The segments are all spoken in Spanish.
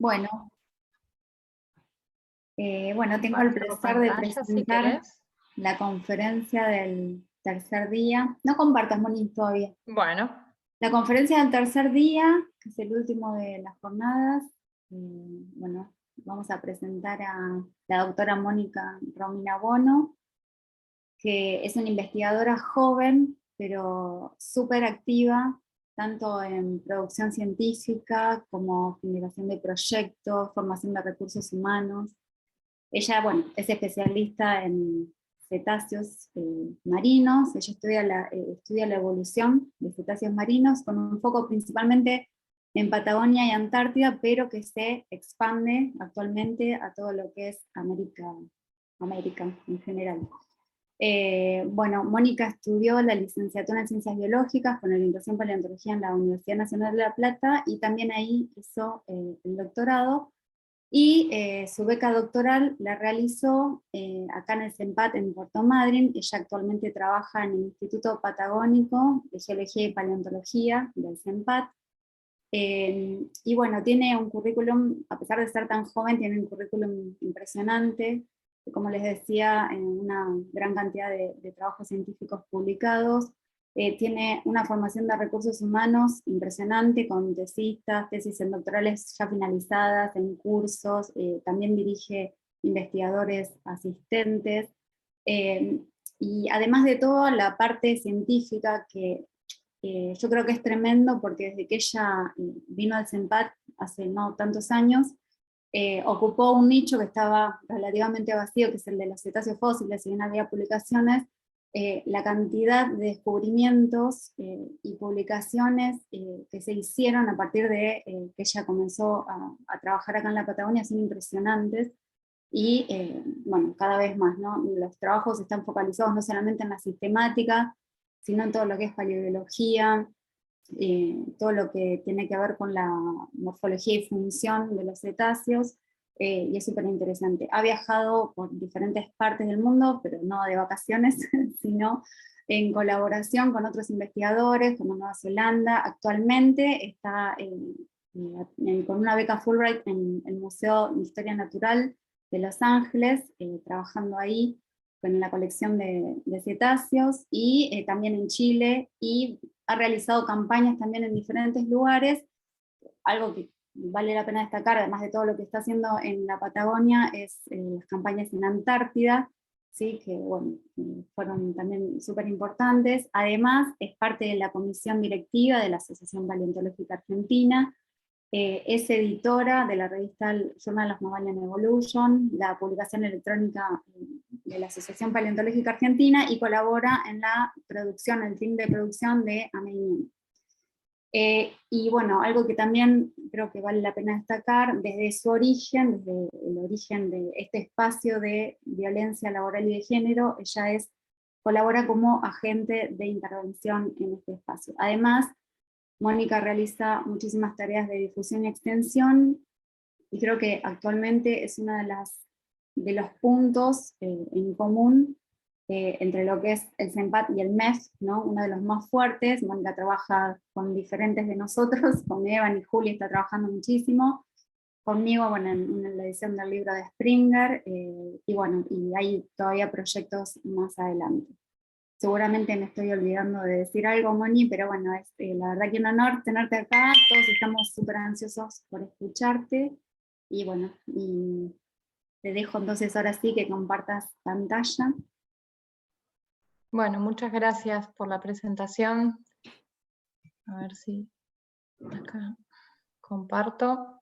Bueno, tengo el placer de presentar la conferencia del tercer día. No compartas, Moni, todavía. Bueno. La conferencia del tercer día, que es el último de las jornadas. Vamos a presentar a la doctora Mónica Romina Bono, que es una investigadora joven, pero súper activa, tanto en producción científica como generación de proyectos, formación de recursos humanos. Ella, es especialista en cetáceos marinos. Ella estudia la evolución de cetáceos marinos con un foco principalmente en Patagonia y Antártida, pero que se expande actualmente a todo lo que es América en general. Mónica estudió la licenciatura en Ciencias Biológicas con orientación paleontología en la Universidad Nacional de La Plata, y también ahí hizo el doctorado, y su beca doctoral la realizó acá en el CENPAT en Puerto Madryn. Ella actualmente trabaja en el Instituto Patagónico de Geología y Paleontología del CENPAT, y tiene un currículum, a pesar de ser tan joven, tiene un currículum impresionante, como les decía, en una gran cantidad de trabajos científicos publicados. Tiene una formación de recursos humanos impresionante, con tesistas, tesis en doctorales ya finalizadas, en cursos, también dirige investigadores asistentes, y además de todo la parte científica, que yo creo que es tremendo, porque desde que ella vino al CENPAT hace no tantos años, ocupó un nicho que estaba relativamente vacío, que es el de los cetáceos fósiles. Si bien había publicaciones, la cantidad de descubrimientos y publicaciones que se hicieron a partir de que ella comenzó a trabajar acá en la Patagonia son impresionantes, y cada vez más, ¿no? Los trabajos están focalizados no solamente en la sistemática, sino en todo lo que es paleobiología, todo lo que tiene que ver con la morfología y función de los cetáceos, y es súper interesante. Ha viajado por diferentes partes del mundo, pero no de vacaciones, sino en colaboración con otros investigadores, como Nueva Zelanda. Actualmente está con una beca Fulbright en el Museo de Historia Natural de Los Ángeles, trabajando ahí con la colección de cetáceos, y también en Chile, y ha realizado campañas también en diferentes lugares. Algo que vale la pena destacar, además de todo lo que está haciendo en la Patagonia, es las campañas en Antártida, ¿sí? Que fueron también súper importantes. Además, es parte de la comisión directiva de la Asociación Paleontológica Argentina, es editora de la revista Journal of Mammalian Evolution, la publicación electrónica de la Asociación Paleontológica Argentina, y colabora en la producción, el team de producción de AMEIN. Algo que también creo que vale la pena destacar, desde su origen, desde el origen de este espacio de violencia laboral y de género, ella colabora como agente de intervención en este espacio. Además, Mónica realiza muchísimas tareas de difusión y extensión, y creo que actualmente es uno de los puntos en común entre lo que es el CENPAT y el MEF, ¿no? Uno de los más fuertes. Mónica trabaja con diferentes de nosotros, con Evan y Juli está trabajando muchísimo, conmigo en la edición del libro de Springer, y hay todavía proyectos más adelante. Seguramente me estoy olvidando de decir algo, Moni, pero es la verdad que un honor tenerte acá. Todos estamos súper ansiosos por escucharte, y te dejo entonces ahora sí que compartas pantalla. Bueno, muchas gracias por la presentación. A ver si acá comparto.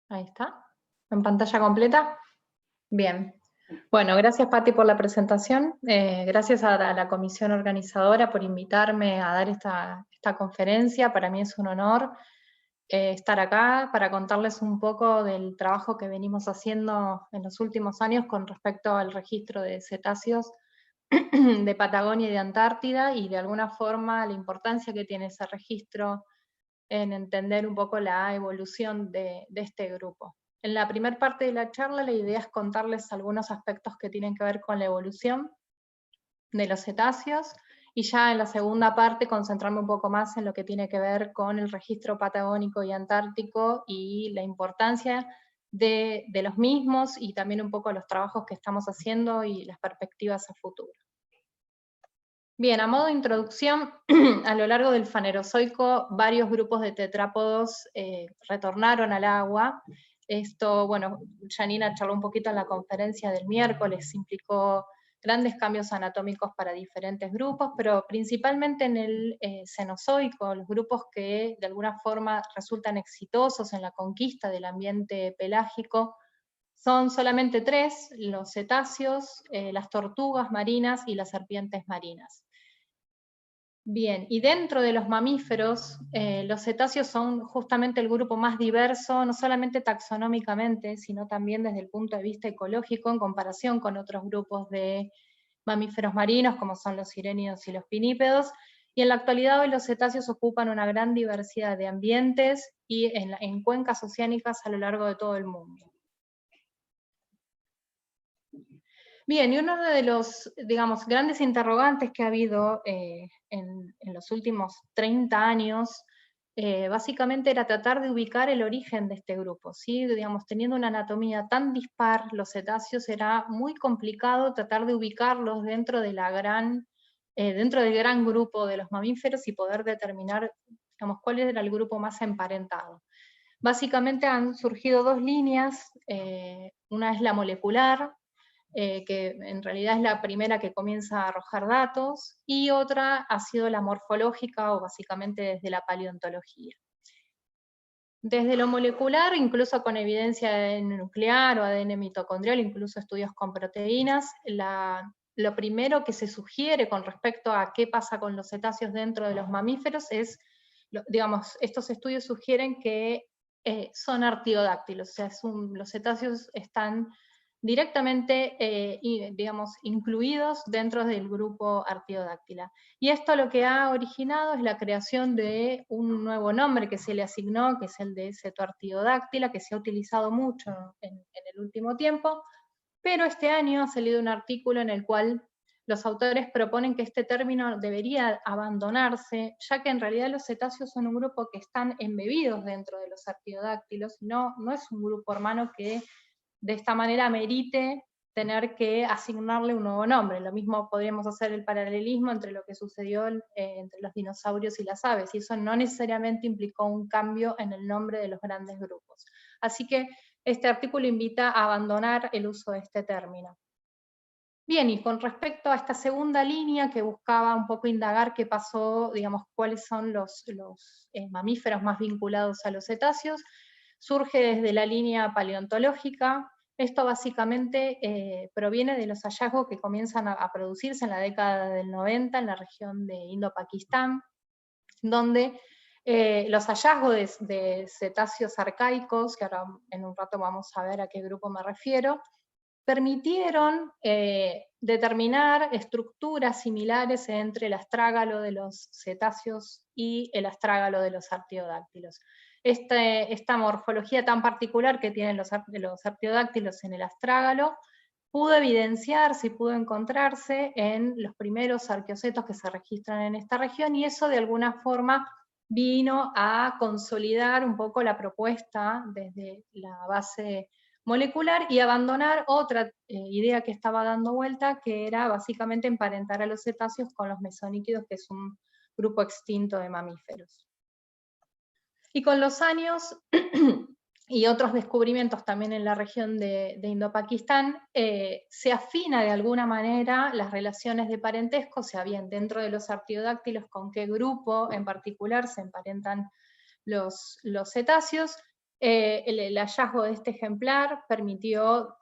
Ahí está. ¿En pantalla completa? Bien. Bueno, gracias Pati por la presentación. Gracias a la comisión organizadora por invitarme a dar esta conferencia. Para mí es un honor estar acá para contarles un poco del trabajo que venimos haciendo en los últimos años con respecto al registro de cetáceos de Patagonia y de Antártida, y de alguna forma la importancia que tiene ese registro en entender un poco la evolución de este grupo. En la primera parte de la charla la idea es contarles algunos aspectos que tienen que ver con la evolución de los cetáceos, y ya en la segunda parte concentrarme un poco más en lo que tiene que ver con el registro patagónico y antártico y la importancia de los mismos y también un poco los trabajos que estamos haciendo y las perspectivas a futuro. Bien, a modo de introducción, a lo largo del Fanerozoico, varios grupos de tetrápodos retornaron al agua. Esto, bueno, Janina charló un poquito en la conferencia del miércoles, implicó grandes cambios anatómicos para diferentes grupos, pero principalmente en el Cenozoico, los grupos que de alguna forma resultan exitosos en la conquista del ambiente pelágico, son solamente 3, los cetáceos, las tortugas marinas y las serpientes marinas. Bien, y dentro de los mamíferos, los cetáceos son justamente el grupo más diverso, no solamente taxonómicamente, sino también desde el punto de vista ecológico, en comparación con otros grupos de mamíferos marinos, como son los sirénidos y los pinípedos, y en la actualidad hoy los cetáceos ocupan una gran diversidad de ambientes y en cuencas oceánicas a lo largo de todo el mundo. Bien, y uno de los, digamos, grandes interrogantes que ha habido en los últimos 30 años, básicamente era tratar de ubicar el origen de este grupo, ¿sí? Digamos, teniendo una anatomía tan dispar, los cetáceos, era muy complicado tratar de ubicarlos dentro de dentro del gran grupo de los mamíferos y poder determinar, digamos, cuál era el grupo más emparentado. Básicamente han surgido 2 líneas, una es la molecular, que en realidad es la primera que comienza a arrojar datos, y otra ha sido la morfológica, o básicamente desde la paleontología. Desde lo molecular, incluso con evidencia de ADN nuclear o ADN mitocondrial, incluso estudios con proteínas, lo primero que se sugiere con respecto a qué pasa con los cetáceos dentro de los mamíferos es, digamos, estos estudios sugieren que son artiodáctilos, o sea, los cetáceos están directamente, digamos, incluidos dentro del grupo Artiodáctila. Y esto lo que ha originado es la creación de un nuevo nombre que se le asignó, que es el de Cetoartiodáctila, que se ha utilizado mucho en el último tiempo, pero este año ha salido un artículo en el cual los autores proponen que este término debería abandonarse, ya que en realidad los cetáceos son un grupo que están embebidos dentro de los artiodáctilos, no es un grupo hermano que de esta manera merite tener que asignarle un nuevo nombre. Lo mismo podríamos hacer el paralelismo entre lo que sucedió entre los dinosaurios y las aves, y eso no necesariamente implicó un cambio en el nombre de los grandes grupos. Así que este artículo invita a abandonar el uso de este término. Bien, y con respecto a esta segunda línea que buscaba un poco indagar qué pasó, digamos, cuáles son los mamíferos más vinculados a los cetáceos, surge desde la línea paleontológica. Esto básicamente proviene de los hallazgos que comienzan a producirse en la década del 90 en la región de Indo-Pakistán, donde los hallazgos de cetáceos arcaicos, que ahora en un rato vamos a ver a qué grupo me refiero, permitieron determinar estructuras similares entre el astrágalo de los cetáceos y el astrágalo de los artiodáctilos. Esta morfología tan particular que tienen los artiodáctilos en el astrágalo pudo evidenciarse y pudo encontrarse en los primeros arqueocetos que se registran en esta región, y eso de alguna forma vino a consolidar un poco la propuesta desde la base molecular y abandonar otra idea que estaba dando vuelta, que era básicamente emparentar a los cetáceos con los mesoníquidos, que es un grupo extinto de mamíferos. Y con los años y otros descubrimientos también en la región de Indo-Pakistán, se afina de alguna manera las relaciones de parentesco, o sea, bien, dentro de los artiodáctilos, con qué grupo en particular se emparentan los cetáceos. El hallazgo de este ejemplar permitió,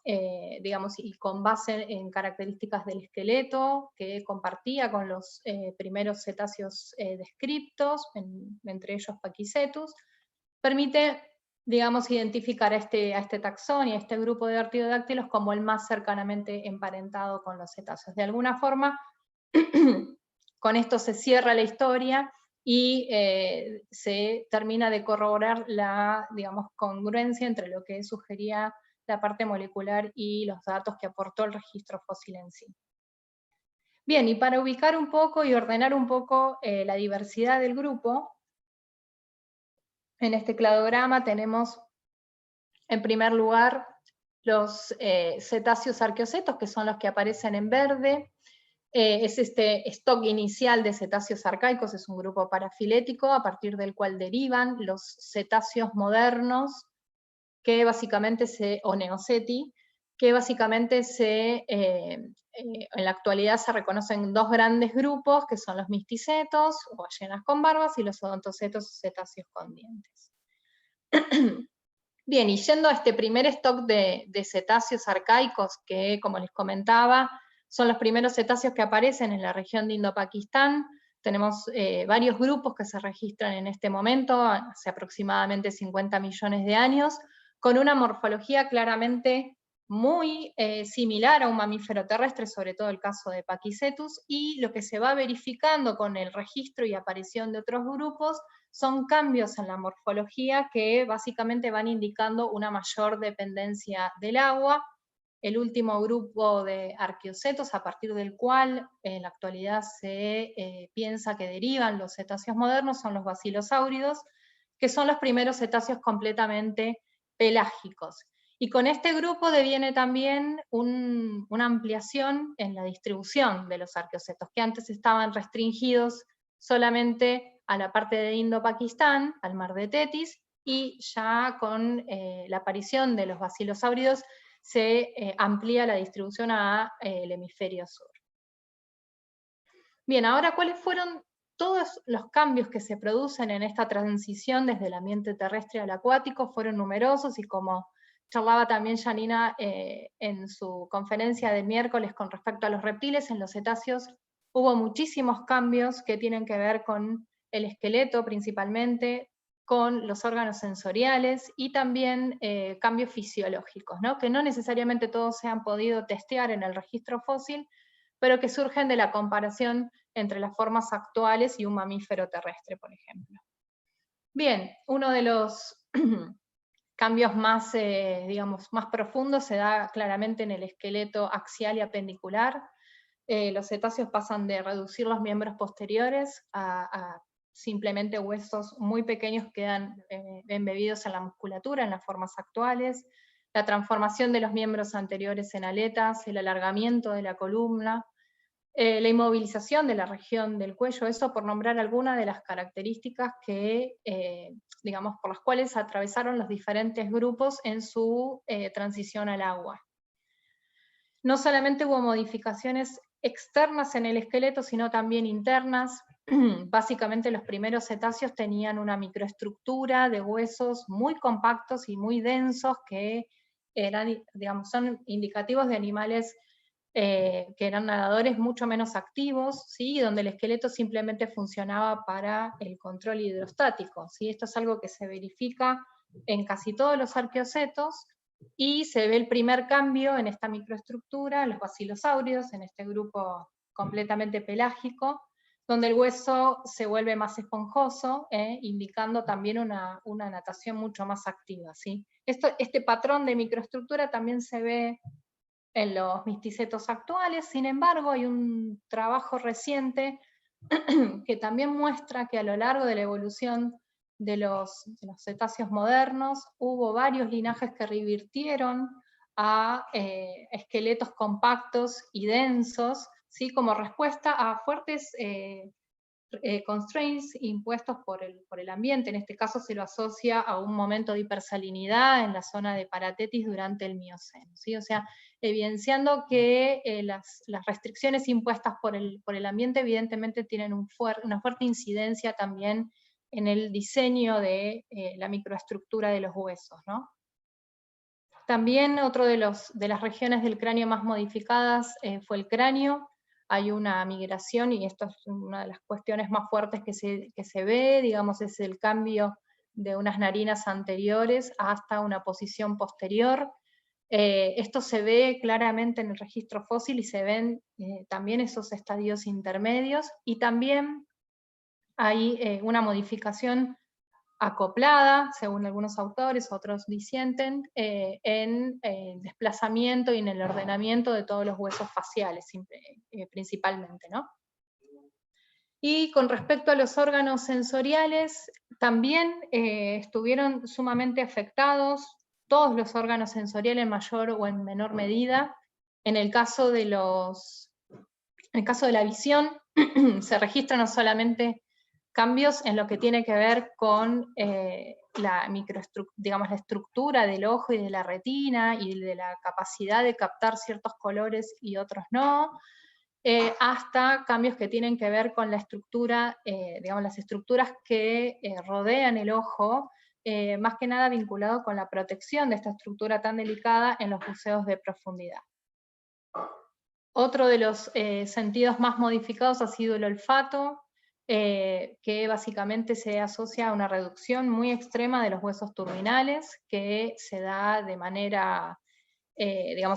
digamos, y con base en características del esqueleto que compartía con los primeros cetáceos descriptos, entre ellos Pakicetus, permite, digamos, identificar a este taxón y a este grupo de artiodáctilos como el más cercanamente emparentado con los cetáceos. De alguna forma, con esto se cierra la historia y se termina de corroborar la, digamos, congruencia entre lo que sugería la parte molecular y los datos que aportó el registro fósil en sí. Bien, y para ubicar un poco y ordenar un poco la diversidad del grupo, en este cladograma tenemos en primer lugar los cetáceos arqueocetos, que son los que aparecen en verde. Es este stock inicial de cetáceos arcaicos, es un grupo parafilético a partir del cual derivan los cetáceos modernos, que básicamente o neoceti, que básicamente en la actualidad se reconocen dos grandes grupos, que son los misticetos, o ballenas con barbas, y los odontocetos, o cetáceos con dientes. Bien, y yendo a este primer stock de cetáceos arcaicos, que como les comentaba, son los primeros cetáceos que aparecen en la región de Indo-Pakistán. Tenemos varios grupos que se registran en este momento, hace aproximadamente 50 millones de años, con una morfología claramente muy similar a un mamífero terrestre, sobre todo el caso de Pakicetus, y lo que se va verificando con el registro y aparición de otros grupos son cambios en la morfología que básicamente van indicando una mayor dependencia del agua. El último grupo de arqueocetos, a partir del cual en la actualidad se piensa que derivan los cetáceos modernos, son los basilosáuridos, que son los primeros cetáceos completamente pelágicos. Y con este grupo deviene también una ampliación en la distribución de los arqueocetos, que antes estaban restringidos solamente a la parte de Indo-Pakistán, al mar de Tetis, y ya con la aparición de los basilosáuridos se amplía la distribución al hemisferio sur. Bien, ahora, ¿cuáles fueron todos los cambios que se producen en esta transición desde el ambiente terrestre al acuático? Fueron numerosos, y como charlaba también Janina en su conferencia de miércoles con respecto a los reptiles, en los cetáceos hubo muchísimos cambios que tienen que ver con el esqueleto principalmente, con los órganos sensoriales y también cambios fisiológicos, ¿no? Que no necesariamente todos se han podido testear en el registro fósil, pero que surgen de la comparación entre las formas actuales y un mamífero terrestre, por ejemplo. Bien, uno de los cambios más, digamos, más profundos se da claramente en el esqueleto axial y apendicular. Los cetáceos pasan de reducir los miembros posteriores a simplemente huesos muy pequeños que quedan embebidos en la musculatura, en las formas actuales. La transformación de los miembros anteriores en aletas, el alargamiento de la columna, la inmovilización de la región del cuello, eso por nombrar algunas de las características que, digamos, por las cuales atravesaron los diferentes grupos en su transición al agua. No solamente hubo modificaciones externas en el esqueleto, sino también internas. Básicamente los primeros cetáceos tenían una microestructura de huesos muy compactos y muy densos que eran, digamos, son indicativos de animales que eran nadadores mucho menos activos, ¿sí? Donde el esqueleto simplemente funcionaba para el control hidrostático, ¿sí? Esto es algo que se verifica en casi todos los arqueocetos, y se ve el primer cambio en esta microestructura, los basilosáuridos, en este grupo completamente pelágico, donde el hueso se vuelve más esponjoso, indicando también una natación mucho más activa, ¿sí? Este patrón de microestructura también se ve en los misticetos actuales. Sin embargo, hay un trabajo reciente que también muestra que a lo largo de la evolución de los cetáceos modernos hubo varios linajes que revirtieron a esqueletos compactos y densos, ¿sí? Como respuesta a fuertes constraints impuestos por el ambiente. En este caso se lo asocia a un momento de hipersalinidad en la zona de Paratetis durante el Mioceno, ¿sí? O sea, evidenciando que las restricciones impuestas por el ambiente evidentemente tienen una fuerte incidencia también en el diseño de la microestructura de los huesos, ¿no? También otro de las regiones del cráneo más modificadas fue el cráneo. Hay una migración, y esto es una de las cuestiones más fuertes que se ve, digamos, es el cambio de unas narinas anteriores hasta una posición posterior. Esto se ve claramente en el registro fósil, y se ven también esos estadios intermedios, y también hay una modificación acoplada, según algunos autores, otros disienten, en el desplazamiento y en el ordenamiento de todos los huesos faciales, principalmente, ¿no? Y con respecto a los órganos sensoriales, también estuvieron sumamente afectados todos los órganos sensoriales en mayor o en menor medida. En el caso de la visión, se registran no solamente cambios en lo que tiene que ver con la estructura del ojo y de la retina y de la capacidad de captar ciertos colores y otros no, hasta cambios que tienen que ver con la estructura, las estructuras que rodean el ojo, más que nada vinculado con la protección de esta estructura tan delicada en los buceos de profundidad. Otro de los sentidos más modificados ha sido el olfato, que básicamente se asocia a una reducción muy extrema de los huesos turbinales, que se da de manera,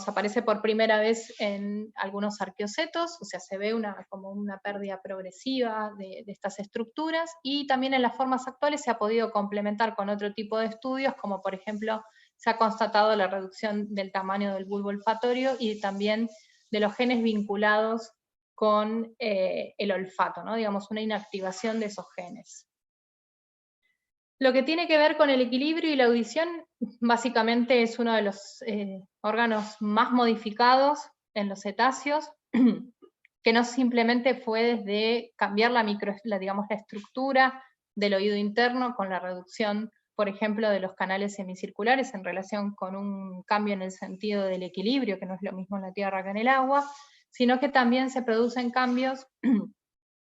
aparece por primera vez en algunos arqueocetos, o sea, se ve como una pérdida progresiva de estas estructuras, y también en las formas actuales se ha podido complementar con otro tipo de estudios, como por ejemplo, se ha constatado la reducción del tamaño del bulbo olfatorio y también de los genes vinculados con el olfato, ¿no? Digamos, una inactivación de esos genes. Lo que tiene que ver con el equilibrio y la audición, básicamente es uno de los órganos más modificados en los cetáceos, que no simplemente fue desde cambiar la estructura del oído interno con la reducción, por ejemplo, de los canales semicirculares en relación con un cambio en el sentido del equilibrio, que no es lo mismo en la tierra que en el agua, sino que también se producen cambios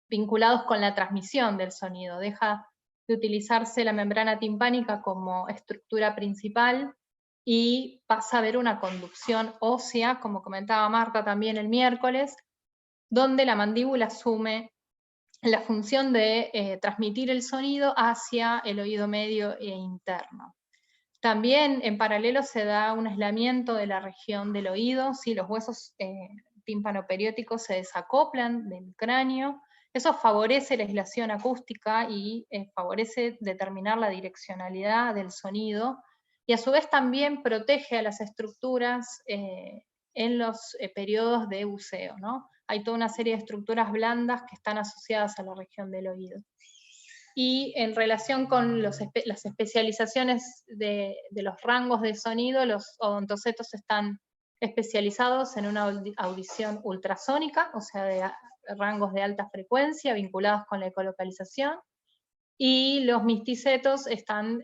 vinculados con la transmisión del sonido. Deja de utilizarse la membrana timpánica como estructura principal y pasa a haber una conducción ósea, como comentaba Marta también el miércoles, donde la mandíbula asume la función de transmitir el sonido hacia el oído medio e interno. También en paralelo se da un aislamiento de la región del oído, si los huesos tímpano-perióticos se desacoplan del cráneo. Eso favorece la aislación acústica y favorece determinar la direccionalidad del sonido, y a su vez también protege a las estructuras en los periodos de buceo, ¿no? Hay toda una serie de estructuras blandas que están asociadas a la región del oído. Y en relación con las especializaciones de los rangos de sonido, los odontocetos están especializados en una audición ultrasónica, o sea, de rangos de alta frecuencia vinculados con la ecolocalización, y los misticetos están,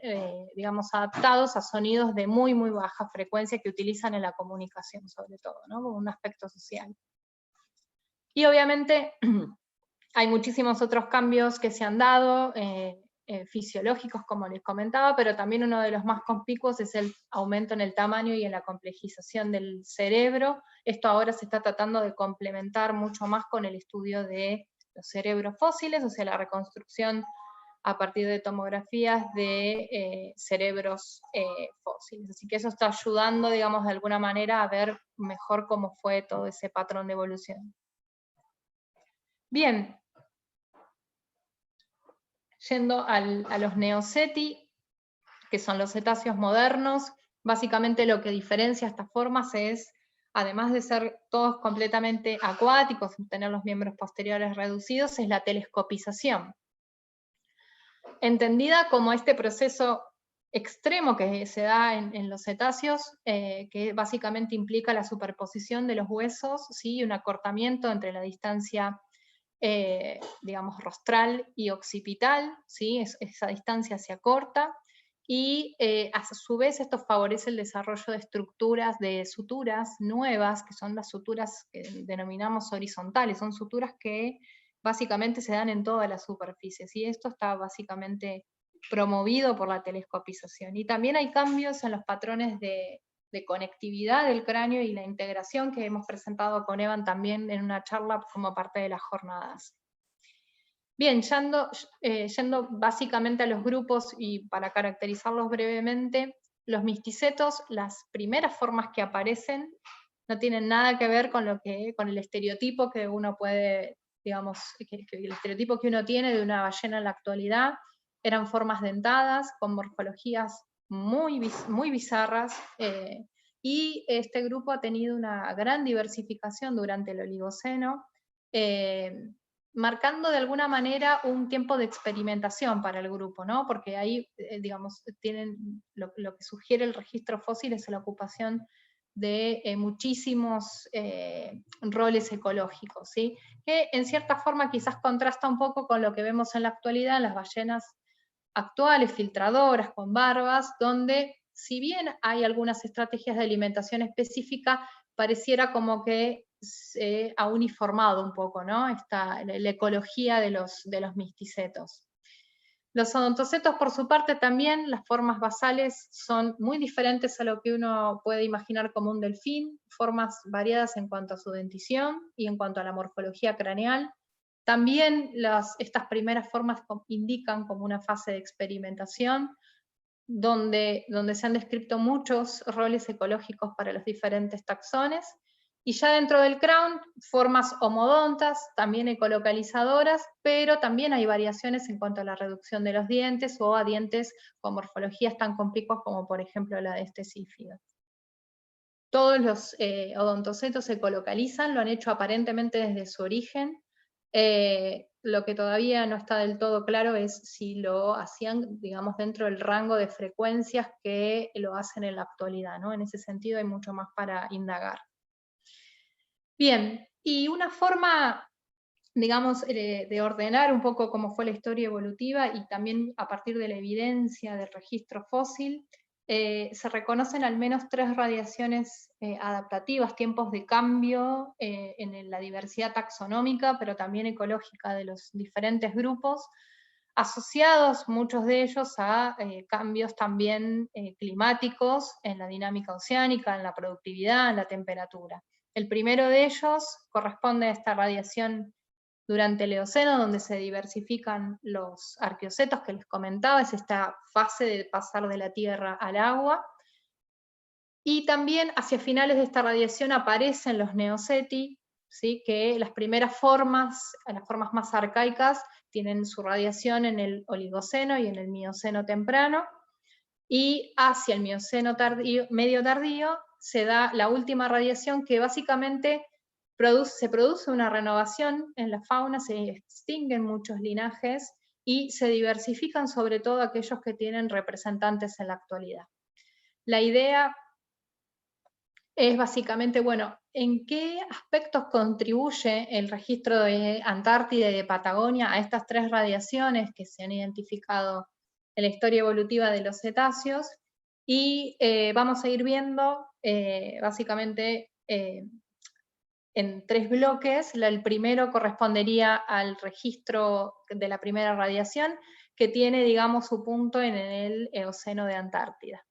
adaptados a sonidos de muy, muy baja frecuencia que utilizan en la comunicación, sobre todo, ¿no? Como un aspecto social. Y obviamente hay muchísimos otros cambios que se han dado, fisiológicos, como les comentaba, pero también uno de los más conspicuos es el aumento en el tamaño y en la complejización del cerebro. Esto ahora se está tratando de complementar mucho más con el estudio de los cerebros fósiles, o sea, la reconstrucción a partir de tomografías de cerebros fósiles. Así que eso está ayudando, digamos, de alguna manera a ver mejor cómo fue todo ese patrón de evolución. Bien, yendo a los neoceti, que son los cetáceos modernos, básicamente lo que diferencia estas formas es, además de ser todos completamente acuáticos, tener los miembros posteriores reducidos, es la telescopización. Entendida como este proceso extremo que se da en los cetáceos, que básicamente implica la superposición de los huesos, ¿sí? Y un acortamiento entre la distancia rostral y occipital, ¿sí? Esa distancia se acorta, y a su vez esto favorece el desarrollo de estructuras, de suturas nuevas, que son las suturas que denominamos horizontales, son suturas que básicamente se dan en todas las superficies, y esto está básicamente promovido por la telescopización. Y también hay cambios en los patrones de conectividad del cráneo y la integración que hemos presentado con Evan también en una charla como parte de las jornadas. Bien, yendo básicamente a los grupos y para caracterizarlos brevemente, los misticetos, las primeras formas que aparecen no tienen nada que ver con el estereotipo que uno puede, el estereotipo que uno tiene de una ballena en la actualidad. eran formas dentadas, con morfologías muy bizarras, y este grupo ha tenido una gran diversificación durante el Oligoceno, marcando de alguna manera un tiempo de experimentación para el grupo, ¿no? Porque ahí, digamos, tienen lo que sugiere el registro fósil es la ocupación de muchísimos roles ecológicos, ¿sí? Que en cierta forma quizás contrasta un poco con lo que vemos en la actualidad en las ballenas actuales, filtradoras, con barbas, donde si bien hay algunas estrategias de alimentación específica, pareciera como que se ha uniformado un poco, ¿no? La ecología de los misticetos. Los odontocetos, por su parte, también, las formas basales son muy diferentes a lo que uno puede imaginar como un delfín, formas variadas en cuanto a su dentición y en cuanto a la morfología craneal. También estas primeras formas indican como una fase de experimentación, donde se han descrito muchos roles ecológicos para los diferentes taxones. Y ya dentro del crown, formas homodontas, también ecolocalizadoras, pero también hay variaciones en cuanto a la reducción de los dientes o a dientes con morfologías tan conspicuas como por ejemplo la de este sífido. Todos los odontocetos se ecolocalizan, lo han hecho aparentemente desde su origen. Lo que todavía no está del todo claro es si lo hacían, digamos, dentro del rango de frecuencias que lo hacen en la actualidad, ¿no? En ese sentido hay mucho más para indagar. Bien, y una forma, digamos, de ordenar un poco cómo fue la historia evolutiva y también a partir de la evidencia del registro fósil, se reconocen al menos 3 radiaciones adaptativas, tiempos de cambio en la diversidad taxonómica, pero también ecológica de los diferentes grupos, asociados muchos de ellos a cambios también climáticos en la dinámica oceánica, en la productividad, en la temperatura. El primero de ellos corresponde a esta radiación durante el Eoceno, donde se diversifican los arqueocetos que les comentaba, es esta fase de pasar de la tierra al agua. Y también hacia finales de esta radiación aparecen los neoceti, ¿sí? Que las primeras formas, las formas más arcaicas, tienen su radiación en el Oligoceno y en el Mioceno temprano, y hacia el Mioceno medio tardío se da la última radiación que básicamente se produce una renovación en la fauna, se extinguen muchos linajes y se diversifican sobre todo aquellos que tienen representantes en la actualidad. La idea es básicamente, bueno, ¿en qué aspectos contribuye el registro de Antártida y de Patagonia a estas 3 radiaciones que se han identificado en la historia evolutiva de los cetáceos? Y vamos a ir viendo básicamente en 3 bloques. El primero correspondería al registro de la primera radiación, que tiene, digamos, su punto en el Eoceno de Antártida.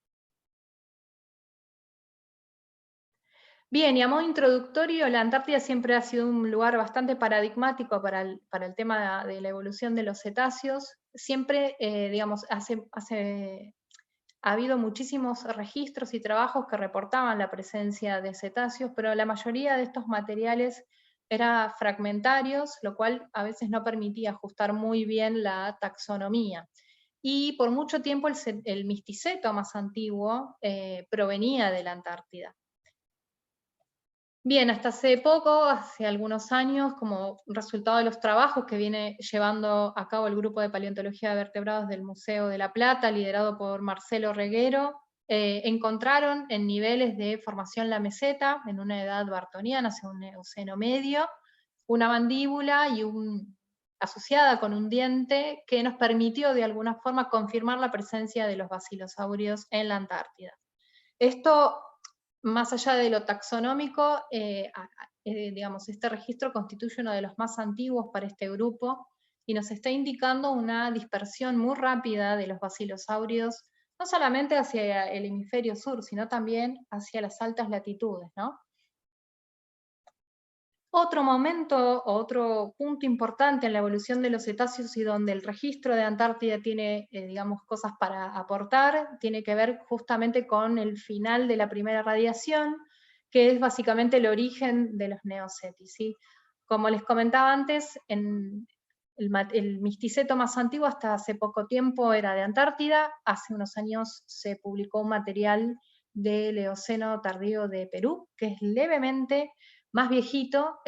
Bien, y a modo introductorio, la Antártida siempre ha sido un lugar bastante paradigmático para el tema de la evolución de los cetáceos. Siempre, digamos, ha habido muchísimos registros y trabajos que reportaban la presencia de cetáceos, pero la mayoría de estos materiales eran fragmentarios, lo cual a veces no permitía ajustar muy bien la taxonomía. Y por mucho tiempo el misticeto más antiguo provenía de la Antártida. Bien, hasta hace poco, hace algunos años, como resultado de los trabajos que viene llevando a cabo el grupo de paleontología de vertebrados del Museo de La Plata, liderado por Marcelo Reguero, encontraron en niveles de formación la meseta, en una edad bartoniana, hacia un Eoceno medio, una mandíbula y asociada con un diente que nos permitió de alguna forma confirmar la presencia de los basilosaurios en la Antártida. Esto, más allá de lo taxonómico, digamos, este registro constituye uno de los más antiguos para este grupo y nos está indicando una dispersión muy rápida de los basilosaurios, no solamente hacia el hemisferio sur, sino también hacia las altas latitudes, ¿no? Otro momento, otro punto importante en la evolución de los cetáceos y donde el registro de Antártida tiene, digamos, cosas para aportar, tiene que ver justamente con el final de la primera radiación, que es básicamente el origen de los neoceti, ¿sí? Como les comentaba antes, el misticeto más antiguo hasta hace poco tiempo era de Antártida. Hace unos años se publicó un material del Eoceno tardío de Perú, que es levemente más viejito.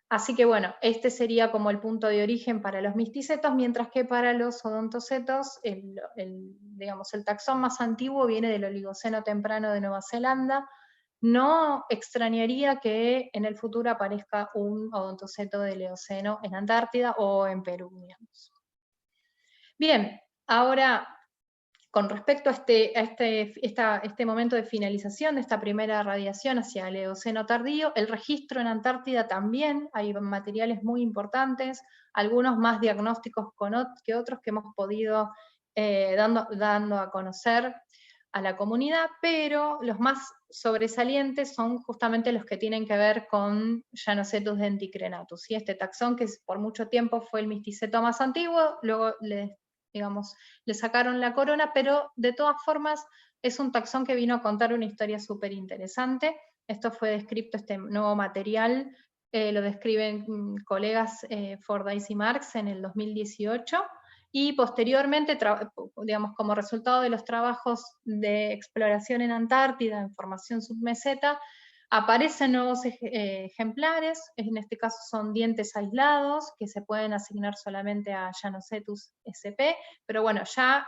Así que bueno, este sería como el punto de origen para los misticetos, mientras que para los odontocetos, digamos, el taxón más antiguo viene del Oligoceno temprano de Nueva Zelanda. No extrañaría que en el futuro aparezca un odontoceto del Eoceno en Antártida o en Perú, digamos. Bien, ahora con respecto a este momento de finalización de esta primera radiación hacia el Eoceno tardío, el registro en Antártida también, hay materiales muy importantes, algunos más diagnósticos que otros que hemos podido dando a conocer a la comunidad, pero los más sobresalientes son justamente los que tienen que ver con Llanocetus denticrenatus, ¿sí? Este taxón que por mucho tiempo fue el misticeto más antiguo, luego le sacaron la corona, pero de todas formas es un taxón que vino a contar una historia súper interesante. Esto fue descrito, este nuevo material, lo describen colegas Fordyce y Marx en el 2018, y posteriormente, digamos, como resultado de los trabajos de exploración en Antártida, en formación submeseta, aparecen nuevos ejemplares, en este caso son dientes aislados, que se pueden asignar solamente a Llanocetus sp, pero bueno, ya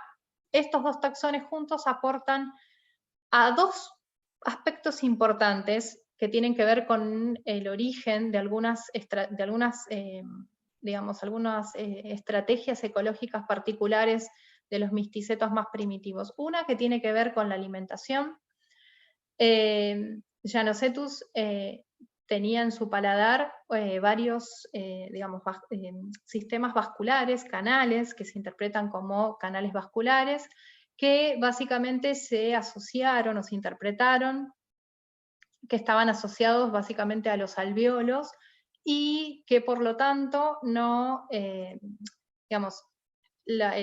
estos dos taxones juntos aportan a dos aspectos importantes que tienen que ver con el origen de algunas estrategias ecológicas particulares de los misticetos más primitivos. Una que tiene que ver con la alimentación. Llanocetus tenía en su paladar varios sistemas vasculares, canales, que se interpretan como canales vasculares, que básicamente se asociaron o se interpretaron que estaban asociados básicamente a los alvéolos y que por lo tanto no, el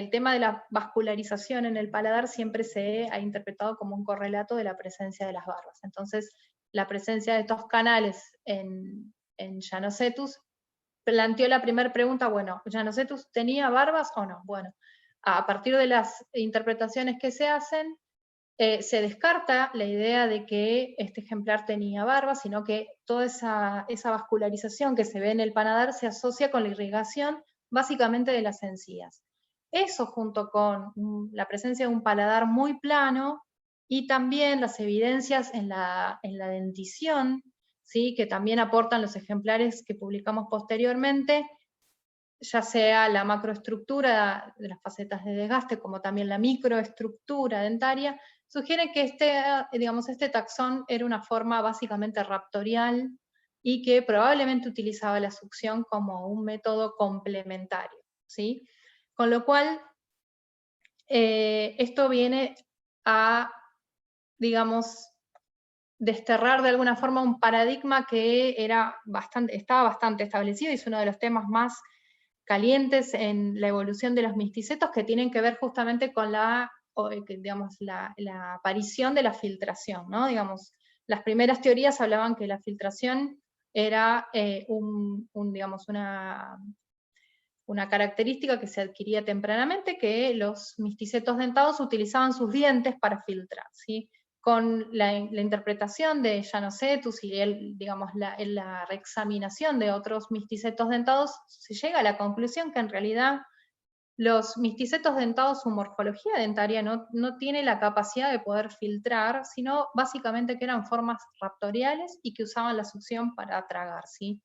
tema de la vascularización en el paladar siempre se ha interpretado como un correlato de la presencia de las barbas. Entonces, la presencia de estos canales en Llanocetus planteó la primera pregunta, bueno, ¿Llanocetus tenía barbas o no? Bueno, a partir de las interpretaciones que se hacen, se descarta la idea de que este ejemplar tenía barba, sino que toda esa vascularización que se ve en el paladar se asocia con la irrigación básicamente de las encías. Eso junto con la presencia de un paladar muy plano y también las evidencias en la dentición, ¿sí? Que también aportan los ejemplares que publicamos posteriormente, ya sea la macroestructura de las facetas de desgaste, como también la microestructura dentaria, sugieren que este taxón era una forma básicamente raptorial y que probablemente utilizaba la succión como un método complementario, ¿sí? Con lo cual, esto viene a, digamos, desterrar de alguna forma un paradigma que estaba bastante establecido y es uno de los temas más calientes en la evolución de los misticetos, que tienen que ver justamente con la aparición de la filtración, ¿no? Digamos, las primeras teorías hablaban que la filtración era una característica que se adquiría tempranamente, que los misticetos dentados utilizaban sus dientes para filtrar, ¿sí? Con la interpretación de Llanocetus y la reexaminación de otros misticetos dentados, se llega a la conclusión que en realidad los misticetos dentados, su morfología dentaria no tiene la capacidad de poder filtrar, sino básicamente que eran formas raptoriales y que usaban la succión para tragar, ¿sí?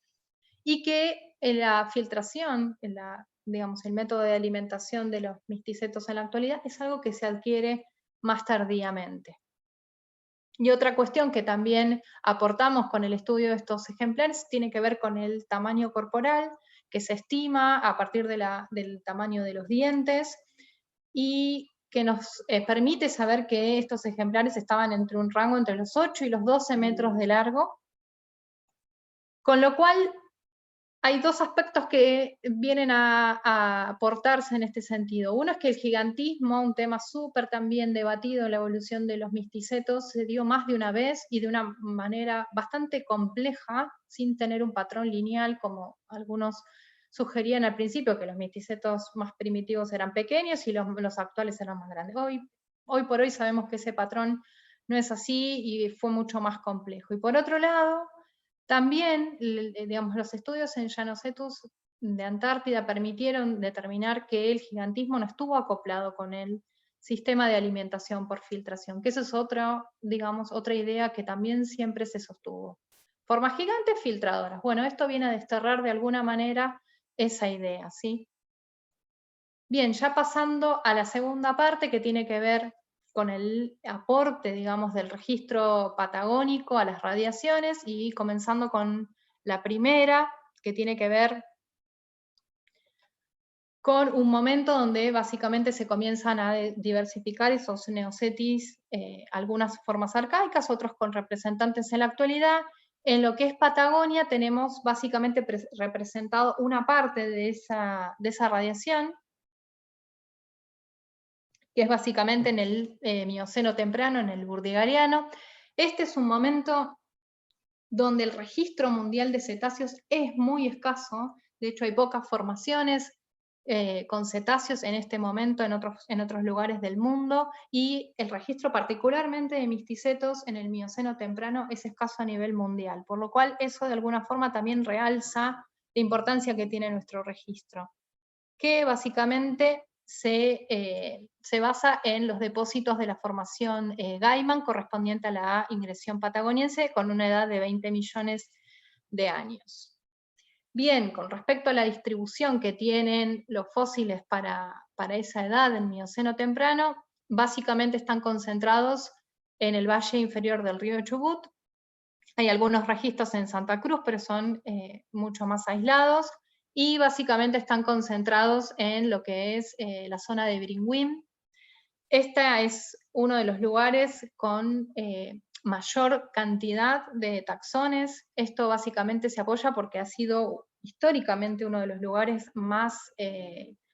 Y que la filtración, el método de alimentación de los misticetos en la actualidad es algo que se adquiere más tardíamente. Y otra cuestión que también aportamos con el estudio de estos ejemplares tiene que ver con el tamaño corporal, que se estima a partir del tamaño de los dientes, y que nos permite saber que estos ejemplares estaban entre un rango entre los 8 y los 12 metros de largo, con lo cual hay dos aspectos que vienen a aportarse en este sentido. Uno es que el gigantismo, un tema súper también debatido en la evolución de los misticetos, se dio más de una vez y de una manera bastante compleja, sin tener un patrón lineal como algunos sugerían al principio que los misticetos más primitivos eran pequeños y los actuales eran más grandes. Hoy por hoy sabemos que ese patrón no es así y fue mucho más complejo. Y por otro lado, también, digamos, los estudios en Llanocetus de Antártida permitieron determinar que el gigantismo no estuvo acoplado con el sistema de alimentación por filtración, que esa es otra, digamos, otra idea que también siempre se sostuvo. Formas gigantes filtradoras. Bueno, esto viene a desterrar de alguna manera esa idea, ¿sí? Bien, ya pasando a la segunda parte que tiene que ver con el aporte, digamos, del registro patagónico a las radiaciones y comenzando con la primera, que tiene que ver con un momento donde básicamente se comienzan a diversificar esos neocetis, algunas formas arcaicas, otros con representantes en la actualidad. En lo que es Patagonia tenemos básicamente representado una parte de esa radiación, que es básicamente en el Mioceno temprano, en el Burdigariano. Este es un momento donde el registro mundial de cetáceos es muy escaso, de hecho hay pocas formaciones con cetáceos en este momento en otros lugares del mundo, y el registro particularmente de misticetos en el Mioceno temprano es escaso a nivel mundial, por lo cual eso de alguna forma también realza la importancia que tiene nuestro registro, que básicamente se basa en los depósitos de la formación Gaiman correspondiente a la ingresión patagoniense con una edad de 20 millones de años. Bien, con respecto a la distribución que tienen los fósiles para esa edad en Mioceno temprano, básicamente están concentrados en el valle inferior del río Chubut. Hay algunos registros en Santa Cruz, pero son mucho más aislados, y básicamente están concentrados en lo que es la zona de Biringüín. Este es uno de los lugares con mayor cantidad de taxones. Esto básicamente se apoya porque ha sido históricamente uno de los lugares más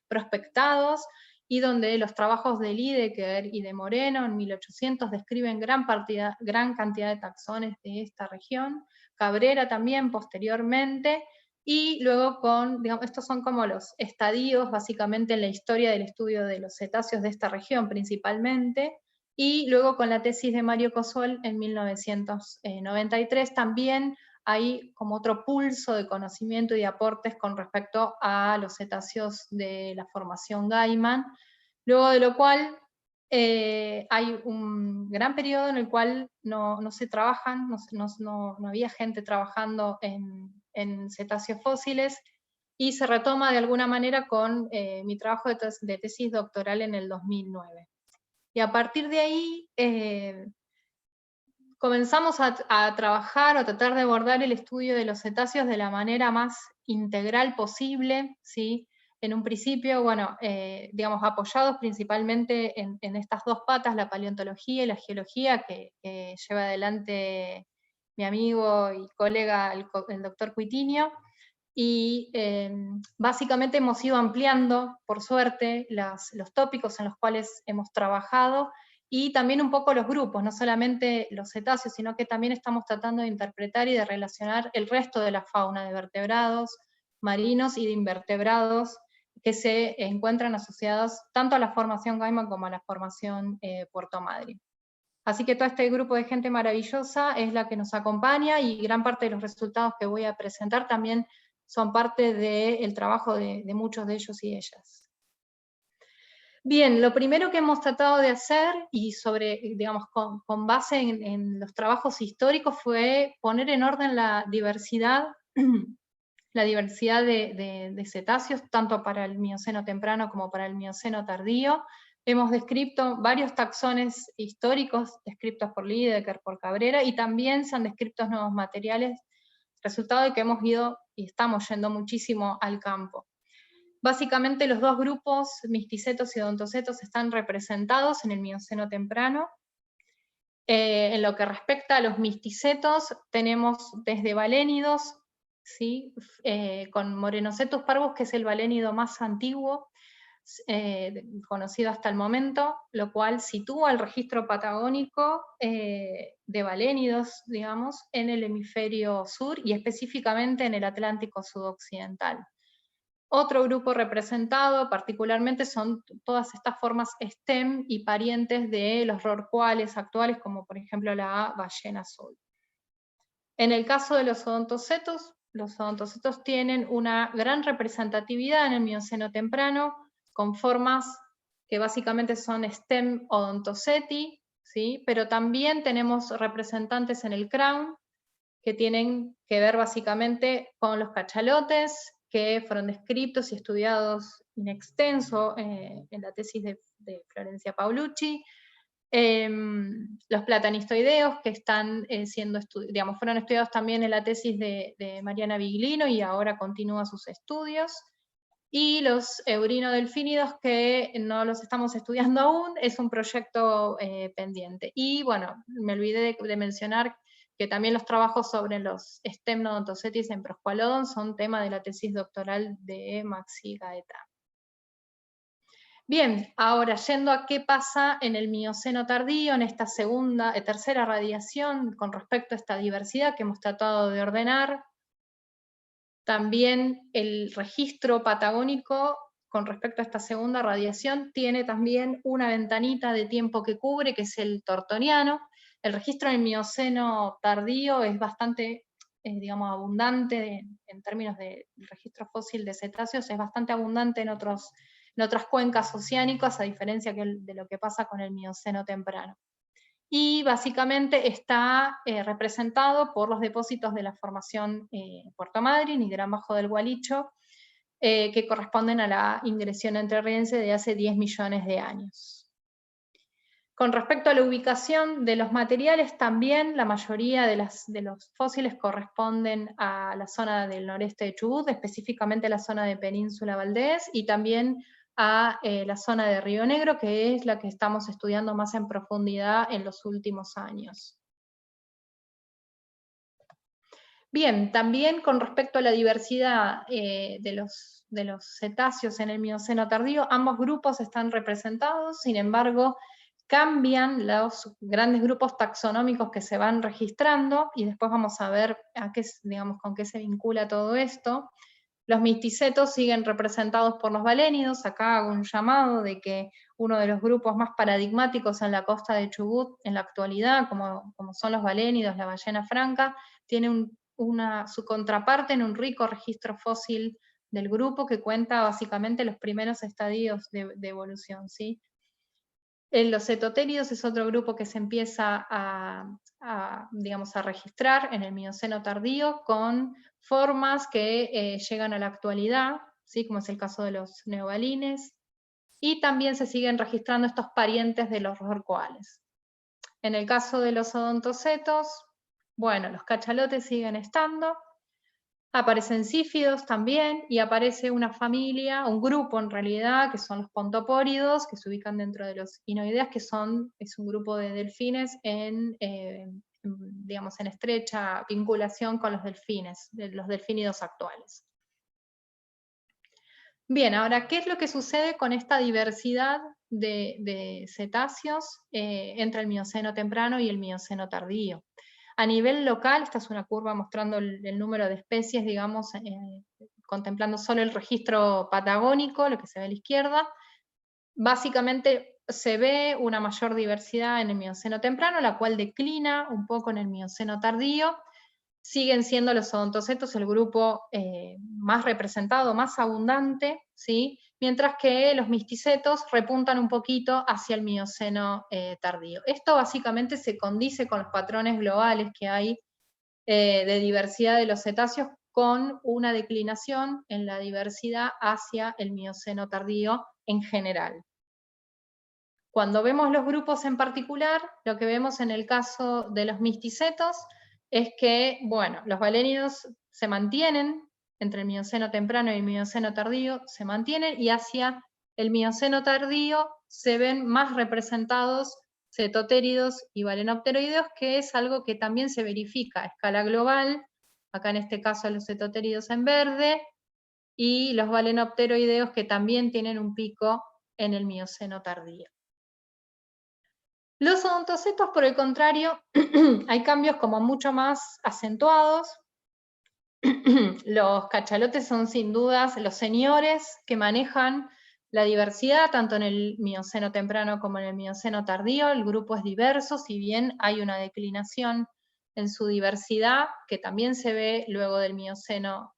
prospectados, y donde los trabajos de Lydekker y de Moreno en 1800 describen gran cantidad de taxones de esta región. Cabrera también posteriormente, y luego digamos, estos son como los estadios básicamente en la historia del estudio de los cetáceos de esta región principalmente, y luego con la tesis de Mario Cosol en 1993 también hay como otro pulso de conocimiento y de aportes con respecto a los cetáceos de la formación Gaiman, luego de lo cual hay un gran periodo en el cual no se trabajan, no había gente trabajando en cetáceos fósiles, y se retoma de alguna manera con mi trabajo de tesis doctoral en el 2009. Y a partir de ahí comenzamos a trabajar o a tratar de abordar el estudio de los cetáceos de la manera más integral posible, ¿sí? En un principio, bueno, digamos, apoyados principalmente en estas dos patas, la paleontología y la geología, que lleva adelante mi amigo y colega, el doctor Cuitinho, y básicamente hemos ido ampliando, por suerte, los tópicos en los cuales hemos trabajado, y también un poco los grupos, no solamente los cetáceos, sino que también estamos tratando de interpretar y de relacionar el resto de la fauna de vertebrados marinos y de invertebrados que se encuentran asociados tanto a la formación Gaiman como a la formación Puerto Madryn. Así que todo este grupo de gente maravillosa es la que nos acompaña, y gran parte de los resultados que voy a presentar también son parte del trabajo de muchos de ellos y ellas. Bien, lo primero que hemos tratado de hacer, y digamos, con base en los trabajos históricos, fue poner en orden la diversidad de cetáceos, tanto para el Mioceno temprano como para el Mioceno tardío. Hemos descrito varios taxones históricos, descritos por Lydekker, por Cabrera, y también se han descrito nuevos materiales, resultado de que hemos ido y estamos yendo muchísimo al campo. Básicamente los dos grupos, misticetos y odontocetos, están representados en el Mioceno temprano. En lo que respecta a los misticetos, tenemos desde balénidos, ¿sí? Con Morenocetus parvus, que es el balénido más antiguo conocido hasta el momento, lo cual sitúa el registro patagónico de balénidos, digamos, en el hemisferio sur y específicamente en el Atlántico sudoccidental. Otro grupo representado particularmente son todas estas formas STEM y parientes de los rorcuales actuales, como por ejemplo la ballena azul. En el caso de los odontocetos tienen una gran representatividad en el Mioceno temprano, con formas que básicamente son STEM odontoceti, ¿sí? Pero también tenemos representantes en el crown, que tienen que ver básicamente con los cachalotes, que fueron descritos y estudiados in extenso en la tesis de Florencia Paolucci. Los platanistoideos, que están fueron estudiados también en la tesis de Mariana Biglino y ahora continúa sus estudios. Y los eurinodelfínidos, que no los estamos estudiando aún, es un proyecto pendiente. Y bueno, me olvidé de mencionar que también los trabajos sobre los Stemnodontocetis en Prosqualodon son tema de la tesis doctoral de Maxi Gaeta. Bien, ahora yendo a qué pasa en el Mioceno tardío, en esta tercera radiación con respecto a esta diversidad que hemos tratado de ordenar. También el registro patagónico con respecto a esta segunda radiación tiene también una ventanita de tiempo que cubre, que es el tortoniano. El registro en el Mioceno tardío es bastante, digamos, abundante en términos de registro fósil de cetáceos, es bastante abundante en otras cuencas oceánicas, a diferencia de lo que pasa con el Mioceno temprano. Y básicamente está representado por los depósitos de la formación Puerto Madryn y Gran Bajo del Gualicho, que corresponden a la ingresión entrerriense de hace 10 millones de años. Con respecto a la ubicación de los materiales, también la mayoría de los fósiles corresponden a la zona del noreste de Chubut, específicamente la zona de Península Valdés, y también a la zona de Río Negro, que es la que estamos estudiando más en profundidad en los últimos años. Bien, también con respecto a la diversidad de los cetáceos en el Mioceno tardío, ambos grupos están representados, sin embargo, cambian los grandes grupos taxonómicos que se van registrando, y después vamos a ver con qué se vincula todo esto. Los misticetos siguen representados por los balénidos. Acá hago un llamado de que uno de los grupos más paradigmáticos en la costa de Chubut en la actualidad, como son los balénidos, la ballena franca, tiene su contraparte en un rico registro fósil del grupo que cuenta básicamente los primeros estadios de evolución, ¿sí? Los cetotéridos es otro grupo que se empieza a registrar en el Mioceno tardío con formas que llegan a la actualidad, ¿sí? Como es el caso de los neobalines, y también se siguen registrando estos parientes de los rorcuales. En el caso de los odontocetos, bueno, los cachalotes siguen estando, aparecen sífidos también, y aparece una familia, un grupo en realidad, que son los pontopóridos, que se ubican dentro de los inoideas, que es un grupo de delfines en estrecha vinculación con los delfines, los delfínidos actuales. Bien, ahora, ¿qué es lo que sucede con esta diversidad de cetáceos entre el Mioceno temprano y el Mioceno tardío? A nivel local, esta es una curva mostrando el número de especies, digamos, contemplando solo el registro patagónico, lo que se ve a la izquierda. Básicamente se ve una mayor diversidad en el Mioceno temprano, la cual declina un poco en el Mioceno tardío. Siguen siendo los odontocetos el grupo más representado, más abundante, ¿sí? Mientras que los misticetos repuntan un poquito hacia el Mioceno tardío. Esto básicamente se condice con los patrones globales que hay de diversidad de los cetáceos, con una declinación en la diversidad hacia el Mioceno tardío en general. Cuando vemos los grupos en particular, lo que vemos en el caso de los misticetos es que, bueno, los balénidos se mantienen entre el Mioceno temprano y el Mioceno tardío, se mantienen, y hacia el Mioceno tardío se ven más representados cetotéridos y balenopteroideos, que es algo que también se verifica a escala global, acá en este caso los cetotéridos en verde, y los balenopteroideos, que también tienen un pico en el Mioceno tardío. Los odontocetos, por el contrario, hay cambios como mucho más acentuados. Los cachalotes son sin dudas los señores que manejan la diversidad, tanto en el Mioceno temprano como en el Mioceno tardío. El grupo es diverso, si bien hay una declinación en su diversidad, que también se ve luego del Mioceno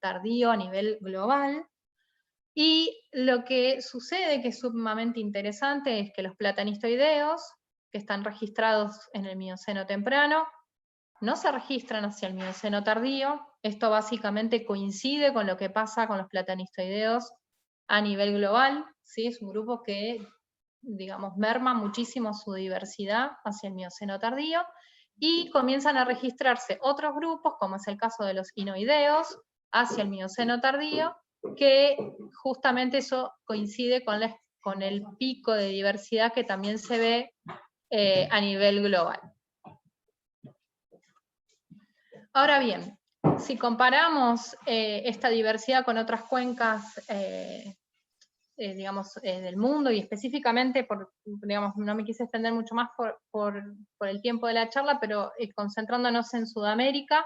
tardío a nivel global. Y lo que sucede, que es sumamente interesante, es que los platanistoideos, que están registrados en el Mioceno temprano, no se registran hacia el Mioceno tardío. Esto básicamente coincide con lo que pasa con los platanistoideos a nivel global, ¿sí? Es un grupo que, digamos, merma muchísimo su diversidad hacia el Mioceno tardío, y comienzan a registrarse otros grupos, como es el caso de los inoideos, hacia el Mioceno tardío, que justamente eso coincide con el pico de diversidad que también se ve a nivel global. Ahora bien, si comparamos esta diversidad con otras cuencas, digamos, del mundo, y específicamente, digamos, no me quise extender mucho más por el tiempo de la charla, pero concentrándonos en Sudamérica,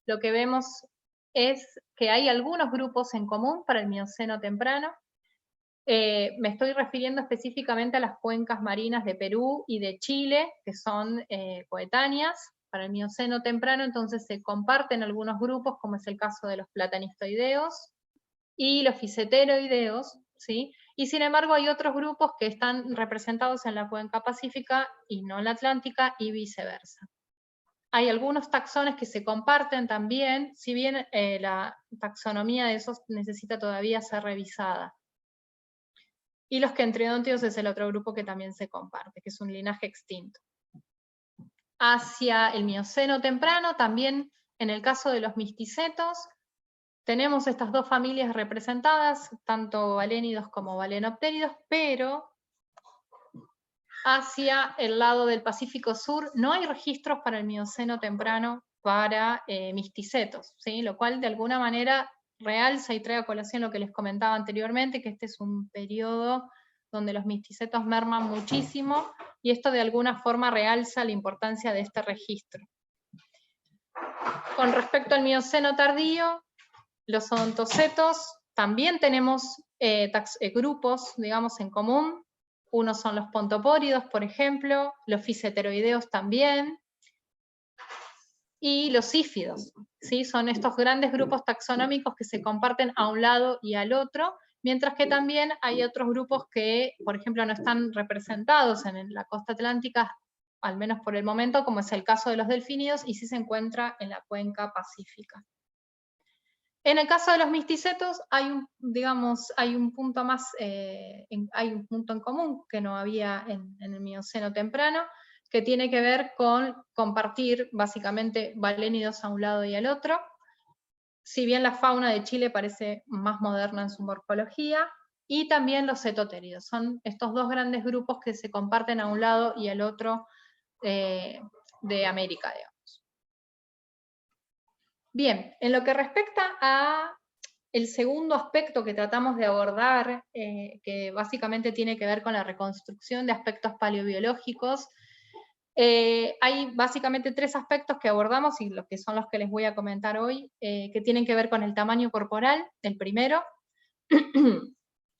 lo que vemos es que hay algunos grupos en común para el Mioceno temprano. Me estoy refiriendo específicamente a las cuencas marinas de Perú y de Chile, que son coetáneas para el Mioceno temprano. Entonces se comparten algunos grupos, como es el caso de los platanistoideos y los fiseteroideos, ¿sí? Y sin embargo hay otros grupos que están representados en la cuenca pacífica y no en la atlántica, y viceversa. Hay algunos taxones que se comparten también, si bien la taxonomía de esos necesita todavía ser revisada. Y los Kentridontios es el otro grupo que también se comparte, que es un linaje extinto. Hacia el Mioceno temprano, también en el caso de los misticetos, tenemos estas dos familias representadas, tanto balénidos como balenopteridos, pero hacia el lado del Pacífico Sur no hay registros para el Mioceno temprano para misticetos, ¿sí? Lo cual de alguna manera realza y trae a colación lo que les comentaba anteriormente, que este es un periodo donde los misticetos merman muchísimo, y esto de alguna forma realza la importancia de este registro. Con respecto al Mioceno tardío, los odontocetos, también tenemos grupos, digamos, en común. Unos son los pontopóridos, por ejemplo, los fiseteroideos también, y los sífidos, ¿sí? Son estos grandes grupos taxonómicos que se comparten a un lado y al otro, mientras que también hay otros grupos que, por ejemplo, no están representados en la costa atlántica, al menos por el momento, como es el caso de los delfínidos, y sí se encuentra en la cuenca pacífica. En el caso de los misticetos hay un punto más, hay un punto en común que no había en el Mioceno temprano, que tiene que ver con compartir básicamente balénidos a un lado y al otro. Si bien la fauna de Chile parece más moderna en su morfología, y también los cetotéridos. Son estos dos grandes grupos que se comparten a un lado y al otro de América, digamos. Bien, en lo que respecta a el segundo aspecto que tratamos de abordar, que básicamente tiene que ver con la reconstrucción de aspectos paleobiológicos, hay básicamente tres aspectos que abordamos, y los que son los que les voy a comentar hoy, que tienen que ver con el tamaño corporal, el primero.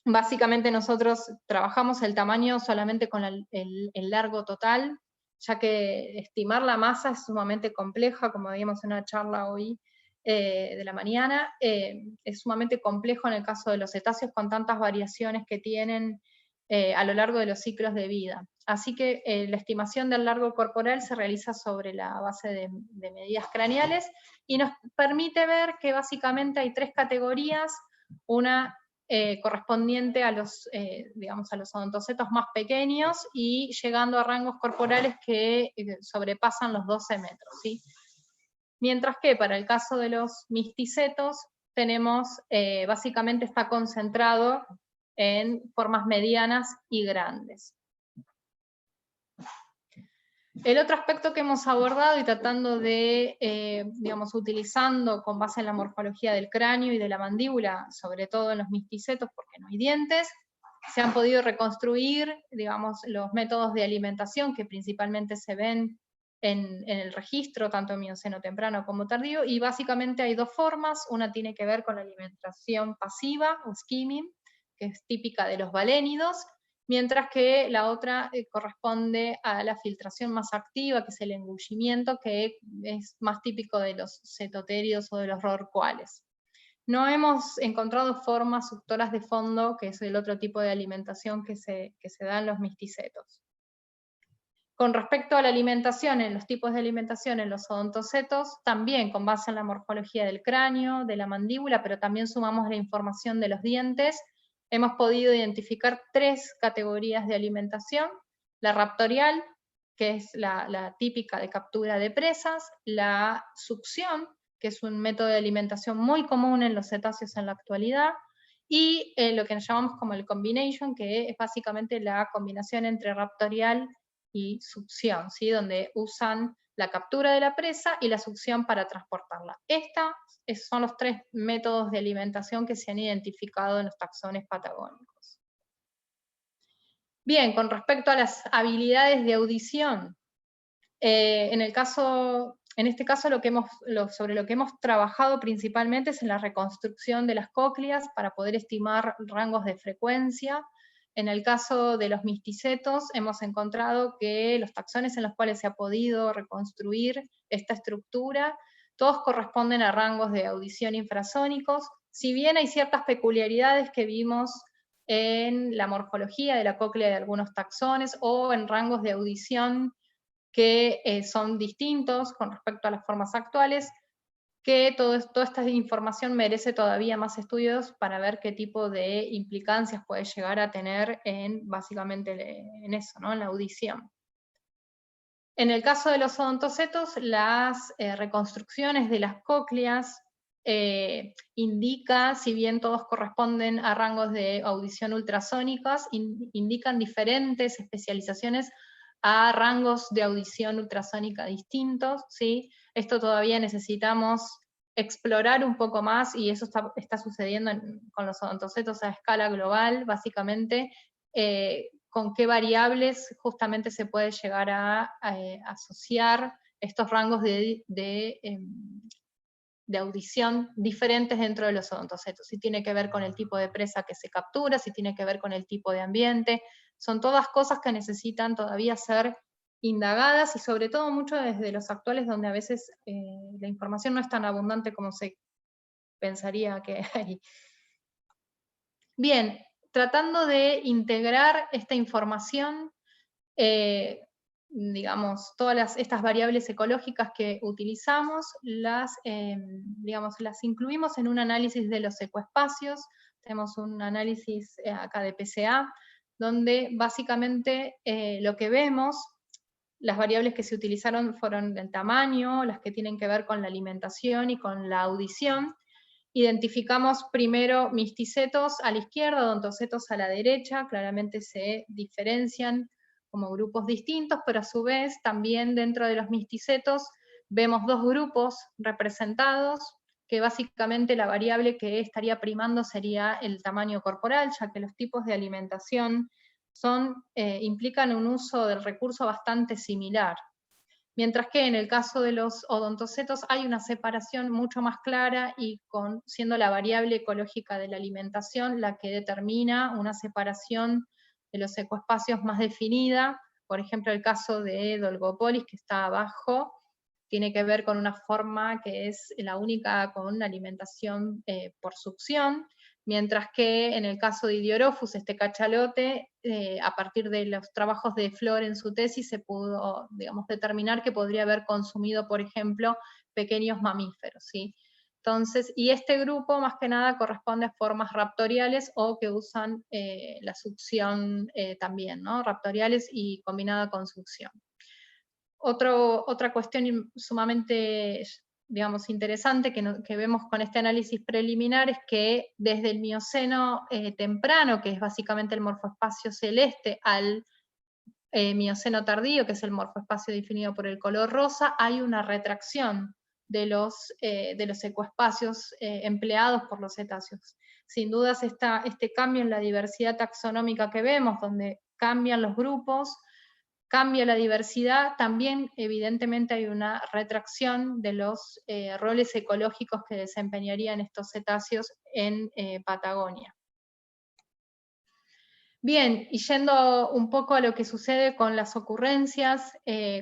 Básicamente nosotros trabajamos el tamaño solamente con el largo total, ya que estimar la masa es sumamente compleja, como vimos en una charla hoy de la mañana. Es sumamente complejo en el caso de los cetáceos, con tantas variaciones que tienen a lo largo de los ciclos de vida. Así que la estimación del largo corporal se realiza sobre la base de medidas craneales, y nos permite ver que básicamente hay tres categorías: una correspondiente a los, digamos, a los odontocetos más pequeños, y llegando a rangos corporales que sobrepasan los 12 metros, ¿sí? Mientras que para el caso de los misticetos tenemos, básicamente está concentrado en formas medianas y grandes. El otro aspecto que hemos abordado, y tratando de, digamos, utilizando con base en la morfología del cráneo y de la mandíbula, sobre todo en los misticetos porque no hay dientes, se han podido reconstruir, digamos, los métodos de alimentación que principalmente se ven en el registro, tanto en mioceno temprano como tardío, y básicamente hay dos formas. Una tiene que ver con la alimentación pasiva, o skimming, que es típica de los balénidos, mientras que la otra corresponde a la filtración más activa, que es el engullimiento, que es más típico de los cetoterios o de los rorcuales. No hemos encontrado formas suctoras de fondo, que es el otro tipo de alimentación que se da en los misticetos. Con respecto a la alimentación, en los tipos de alimentación en los odontocetos, también con base en la morfología del cráneo, de la mandíbula, pero también sumamos la información de los dientes, hemos podido identificar 3 categorías de alimentación: la raptorial, que es la típica de captura de presas; la succión, que es un método de alimentación muy común en los cetáceos en la actualidad; y lo que llamamos como el combination, que es básicamente la combinación entre raptorial y succión, ¿sí? Donde usan la captura de la presa y la succión para transportarla. Estos son los 3 métodos de alimentación que se han identificado en los taxones patagónicos. Bien, con respecto a las habilidades de audición, en este caso sobre lo que hemos trabajado principalmente es en la reconstrucción de las cócleas para poder estimar rangos de frecuencia. En el caso de los misticetos hemos encontrado que los taxones en los cuales se ha podido reconstruir esta estructura, todos corresponden a rangos de audición infrasónicos, si bien hay ciertas peculiaridades que vimos en la morfología de la cóclea de algunos taxones o en rangos de audición que son distintos con respecto a las formas actuales, que toda esta información merece todavía más estudios para ver qué tipo de implicancias puede llegar a tener básicamente en eso, ¿no? En la audición. En el caso de los odontocetos, las reconstrucciones de las cócleas indica, si bien todos corresponden a rangos de audición ultrasónicas, indican diferentes especializaciones a rangos de audición ultrasónica distintos, ¿sí? Esto todavía necesitamos explorar un poco más, y eso está sucediendo con los odontocetos a escala global, básicamente, con qué variables justamente se puede llegar a asociar estos rangos de audición diferentes dentro de los odontocetos. Si tiene que ver con el tipo de presa que se captura, si tiene que ver con el tipo de ambiente, son todas cosas que necesitan todavía ser indagadas, y sobre todo mucho desde los actuales, donde a veces la información no es tan abundante como se pensaría que hay. Bien, tratando de integrar esta información, digamos, todas estas variables ecológicas que utilizamos, las incluimos en un análisis de los ecoespacios. Tenemos un análisis acá de PCA, donde básicamente lo que vemos, las variables que se utilizaron fueron el tamaño, las que tienen que ver con la alimentación y con la audición. Identificamos primero misticetos a la izquierda, odontocetos a la derecha, claramente se diferencian como grupos distintos, pero a su vez también dentro de los misticetos vemos 2 grupos representados, que básicamente la variable que estaría primando sería el tamaño corporal, ya que los tipos de alimentación implican un uso del recurso bastante similar. Mientras que en el caso de los odontocetos hay una separación mucho más clara, y siendo la variable ecológica de la alimentación la que determina una separación de los ecoespacios más definida. Por ejemplo, el caso de Dolgopolis, que está abajo, tiene que ver con una forma que es la única con una alimentación por succión, mientras que en el caso de Idiorophus, este cachalote, a partir de los trabajos de Flor en su tesis, se pudo, digamos, determinar que podría haber consumido, por ejemplo, pequeños mamíferos, ¿sí? Entonces, y este grupo más que nada corresponde a formas raptoriales o que usan la succión también, ¿no? Raptoriales y combinada con succión. Otra cuestión sumamente, digamos, interesante que vemos con este análisis preliminar es que desde el Mioceno temprano, que es básicamente el morfoespacio celeste, al Mioceno tardío, que es el morfoespacio definido por el color rosa, hay una retracción de los ecoespacios empleados por los cetáceos. Sin dudas este cambio en la diversidad taxonómica que vemos, donde cambian los grupos, cambia la diversidad, también evidentemente hay una retracción de los roles ecológicos que desempeñarían estos cetáceos en Patagonia. Bien, y yendo un poco a lo que sucede con las ocurrencias,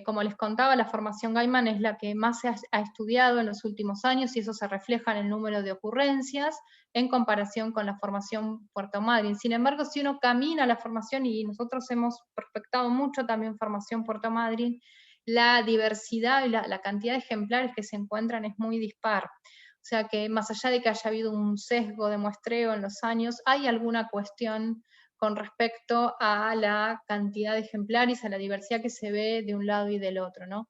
como les contaba, la formación Gaiman es la que más se ha estudiado en los últimos años y eso se refleja en el número de ocurrencias en comparación con la formación Puerto Madryn. Sin embargo, si uno camina la formación, y nosotros hemos prospectado mucho también formación Puerto Madryn, la diversidad y la cantidad de ejemplares que se encuentran es muy dispar. O sea que más allá de que haya habido un sesgo de muestreo en los años, hay alguna cuestión con respecto a la cantidad de ejemplares, a la diversidad que se ve de un lado y del otro, ¿no?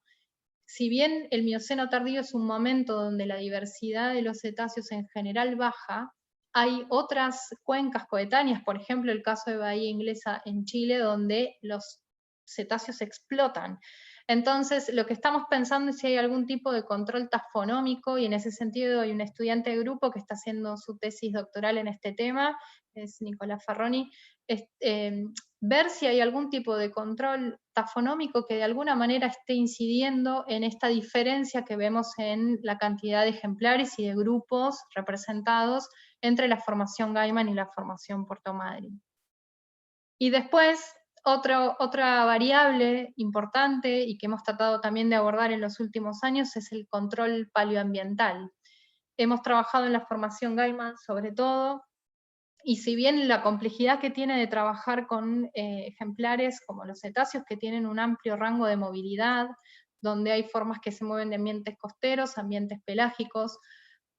Si bien el Mioceno tardío es un momento donde la diversidad de los cetáceos en general baja, hay otras cuencas coetáneas, por ejemplo el caso de Bahía Inglesa en Chile, donde los cetáceos explotan. Entonces, lo que estamos pensando es si hay algún tipo de control taxonómico, y en ese sentido hay un estudiante de grupo que está haciendo su tesis doctoral en este tema, es Nicolás Farroni, ver si hay algún tipo de control taxonómico que de alguna manera esté incidiendo en esta diferencia que vemos en la cantidad de ejemplares y de grupos representados entre la formación Gaiman y la formación Puerto Madryn. Y después, otra variable importante y que hemos tratado también de abordar en los últimos años es el control paleoambiental. Hemos trabajado en la formación Gaiman sobre todo, y si bien la complejidad que tiene de trabajar con ejemplares como los cetáceos, que tienen un amplio rango de movilidad, donde hay formas que se mueven de ambientes costeros, ambientes pelágicos,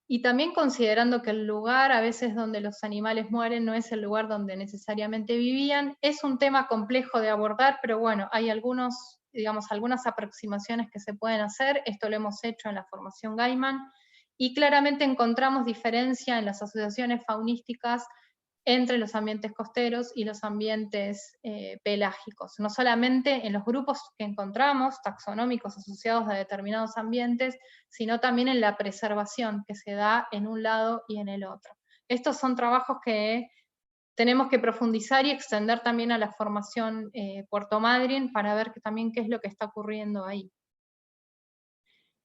y también considerando que el lugar a veces donde los animales mueren no es el lugar donde necesariamente vivían, es un tema complejo de abordar, pero bueno, hay algunas aproximaciones que se pueden hacer. Esto lo hemos hecho en la formación Gaiman, y claramente encontramos diferencia en las asociaciones faunísticas entre los ambientes costeros y los ambientes pelágicos, no solamente en los grupos que encontramos taxonómicos asociados a determinados ambientes, sino también en la preservación que se da en un lado y en el otro. Estos son trabajos que tenemos que profundizar y extender también a la formación Puerto Madryn para ver también qué es lo que está ocurriendo ahí.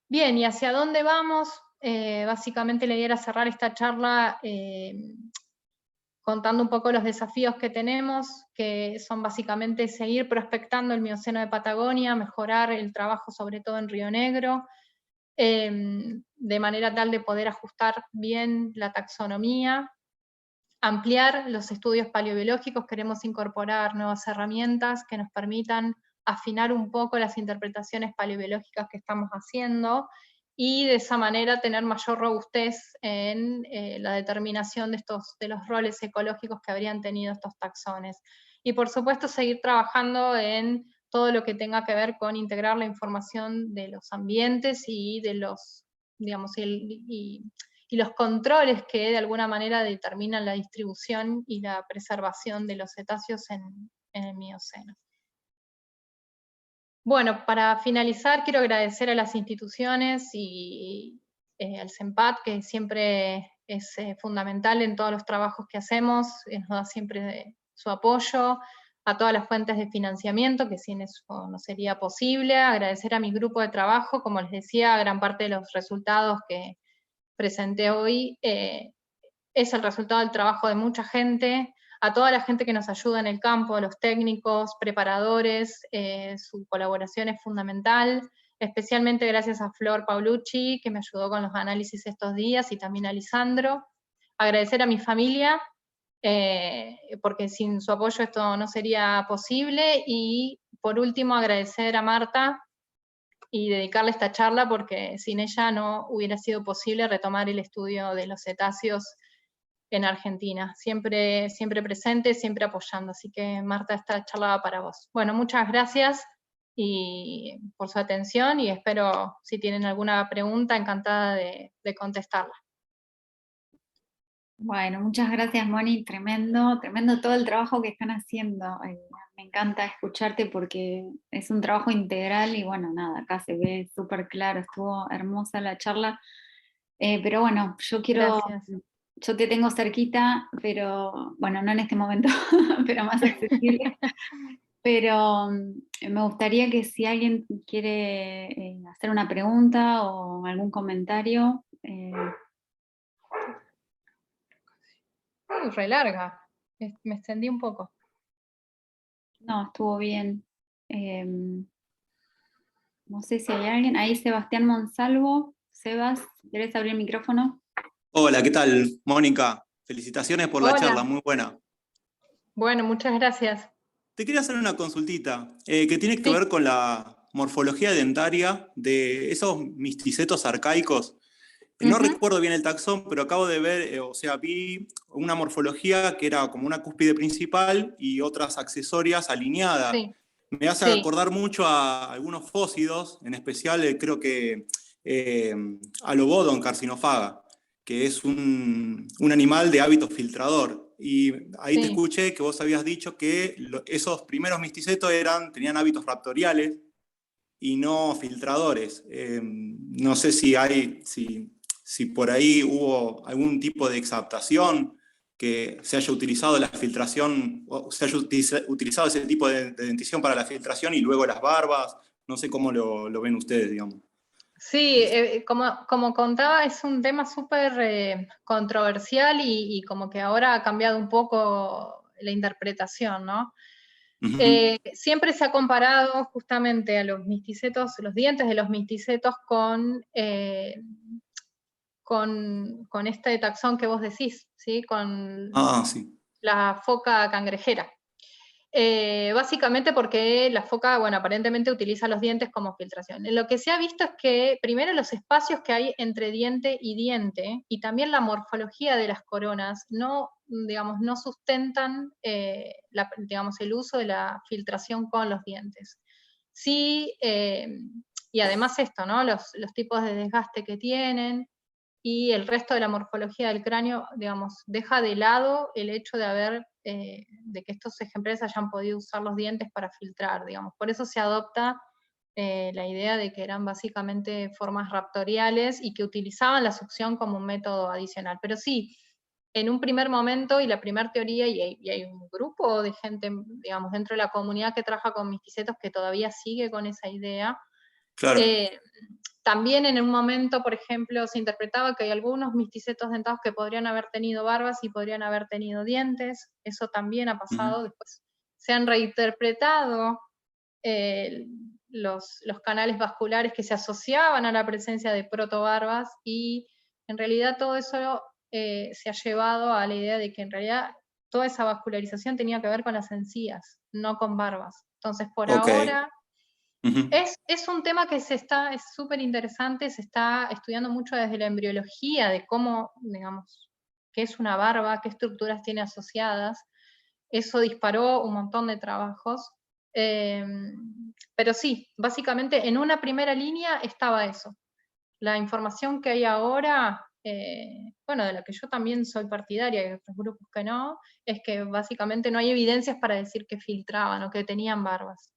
Bien, ¿y hacia dónde vamos? Básicamente la idea era cerrar esta charla contando un poco los desafíos que tenemos, que son básicamente seguir prospectando el Mioceno de Patagonia, mejorar el trabajo sobre todo en Río Negro, de manera tal de poder ajustar bien la taxonomía, ampliar los estudios paleobiológicos. Queremos incorporar nuevas herramientas que nos permitan afinar un poco las interpretaciones paleobiológicas que estamos haciendo, y de esa manera tener mayor robustez en la determinación de los roles ecológicos que habrían tenido estos taxones. Y por supuesto seguir trabajando en todo lo que tenga que ver con integrar la información de los ambientes y de los, y los controles que de alguna manera determinan la distribución y la preservación de los cetáceos en el Mioceno. Bueno, para finalizar quiero agradecer a las instituciones y al CENPAT, que siempre es fundamental en todos los trabajos que hacemos, nos da siempre su apoyo, a todas las fuentes de financiamiento, que sin eso no sería posible, agradecer a mi grupo de trabajo, como les decía, gran parte de los resultados que presenté hoy es el resultado del trabajo de mucha gente, a toda la gente que nos ayuda en el campo, a los técnicos, preparadores, su colaboración es fundamental, especialmente gracias a Flor Paulucci, que me ayudó con los análisis estos días, y también a Lisandro. Agradecer a mi familia, porque sin su apoyo esto no sería posible, y por último agradecer a Marta, y dedicarle esta charla, porque sin ella no hubiera sido posible retomar el estudio de los cetáceos en Argentina, siempre presente, siempre apoyando. Así que Marta, esta charla va para vos. Bueno, muchas gracias por su atención, y espero, si tienen alguna pregunta, encantada de contestarla. Bueno, muchas gracias, Moni, tremendo todo el trabajo que están haciendo. Me encanta escucharte porque es un trabajo integral y bueno, nada, acá se ve súper claro, estuvo hermosa la charla. Pero bueno, Gracias. yo te tengo cerquita, pero bueno, no en este momento, pero más accesible. pero me gustaría que si alguien quiere hacer una pregunta o algún comentario. Re larga. Me extendí un poco. No, estuvo bien. No sé si hay alguien. Ahí Sebastián Monsalvo. Sebas, ¿querés abrir el micrófono? Hola, ¿qué tal, Mónica? Felicitaciones por la Hola. charla, muy buena. Bueno, muchas gracias. Te quería hacer una consultita que tiene que Sí. ver con la morfología dentaria de esos misticetos arcaicos. No recuerdo bien el taxón, pero acabo de ver, o sea, vi una morfología que era como una cúspide principal y otras accesorias alineadas. Sí. Me hace acordar mucho a algunos fósidos, en especial creo que Alobodon carcinófaga, que es un animal de hábito filtrador. Y ahí te escuché que vos habías dicho que esos primeros misticetos tenían hábitos raptoriales y no filtradores. No sé si por ahí hubo algún tipo de exaptación, que se haya utilizado la filtración, o se haya utilizado ese tipo de dentición para la filtración y luego las barbas. No sé cómo lo ven ustedes, digamos. Sí, como contaba, es un tema súper controversial y como que ahora ha cambiado un poco la interpretación, ¿no? Siempre se ha comparado justamente a los misticetos, los dientes de los misticetos con este taxón que vos decís, ¿sí? Con Sí. la foca cangrejera. Básicamente porque la foca, bueno, aparentemente utiliza los dientes como filtración. Lo que se ha visto es que, primero, los espacios que hay entre diente y diente, y también la morfología de las coronas, no sustentan, digamos, el uso de la filtración con los dientes. Sí, y además esto, ¿no? Los tipos de desgaste que tienen, y el resto de la morfología del cráneo, digamos, deja de lado el hecho de que estos ejemplares hayan podido usar los dientes para filtrar, digamos. Por eso se adopta la idea de que eran básicamente formas raptoriales y que utilizaban la succión como un método adicional. Pero sí, en un primer momento, y la primera teoría, y hay un grupo de gente, digamos, dentro de la comunidad que trabaja con misticetos que todavía sigue con esa idea. Claro. También en un momento, por ejemplo, se interpretaba que hay algunos misticetos dentados que podrían haber tenido barbas y podrían haber tenido dientes. Eso también ha pasado. Después se han reinterpretado los canales vasculares que se asociaban a la presencia de protobarbas, y en realidad todo eso se ha llevado a la idea de que en realidad toda esa vascularización tenía que ver con las encías, no con barbas. Entonces, por ahora... Es un tema que es súper interesante, se está estudiando mucho desde la embriología, de cómo, digamos, qué es una barba, qué estructuras tiene asociadas. Eso disparó un montón de trabajos. Pero sí, básicamente en una primera línea estaba eso. La información que hay ahora, bueno, de la que yo también soy partidaria y otros grupos que no, es que básicamente no hay evidencias para decir que filtraban o que tenían barbas.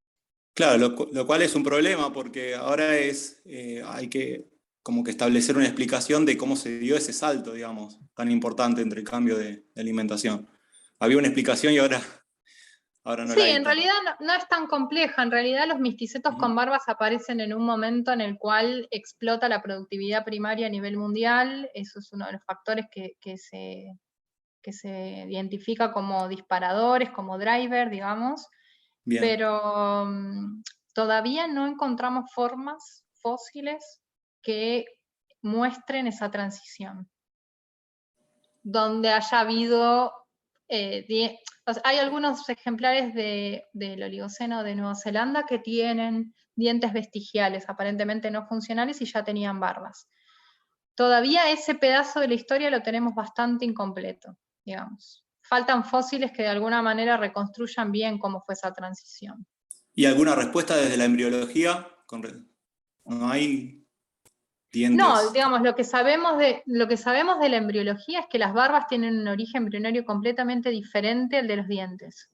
Claro, lo cual es un problema porque ahora hay que como que establecer una explicación de cómo se dio ese salto, digamos, tan importante entre el cambio de alimentación. Había una explicación y ahora no Sí, la hay. en realidad no es tan compleja. En realidad los misticetos con barbas aparecen en un momento en el cual explota la productividad primaria a nivel mundial. Eso es uno de los factores que se identifica como disparadores, como driver, digamos. Bien. Pero todavía no encontramos formas fósiles que muestren esa transición, donde haya habido... o sea, hay algunos ejemplares del Oligoceno de Nueva Zelanda que tienen dientes vestigiales, aparentemente no funcionales, y ya tenían barbas. Todavía ese pedazo de la historia lo tenemos bastante incompleto, digamos. Faltan fósiles que de alguna manera reconstruyan bien cómo fue esa transición. ¿Y alguna respuesta desde la embriología? ¿No hay dientes? No, digamos, lo que sabemos de la embriología es que las barbas tienen un origen embrionario completamente diferente al de los dientes.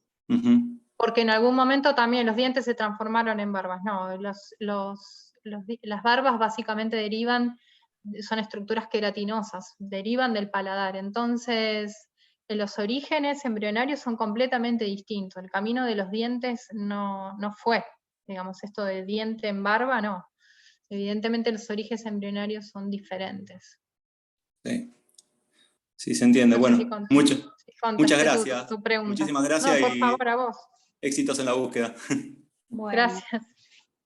Porque en algún momento también los dientes se transformaron en barbas. No, las barbas básicamente son estructuras queratinosas, derivan del paladar. Entonces, los orígenes embrionarios son completamente distintos. El camino de los dientes no fue, digamos, esto de diente en barba, no. Evidentemente los orígenes embrionarios son diferentes. Sí, sí, se entiende. No sé si Bueno, muchas contesté gracias. tu pregunta. Muchísimas gracias No, por y favor, a vos. éxitos en la búsqueda. Bueno, Gracias.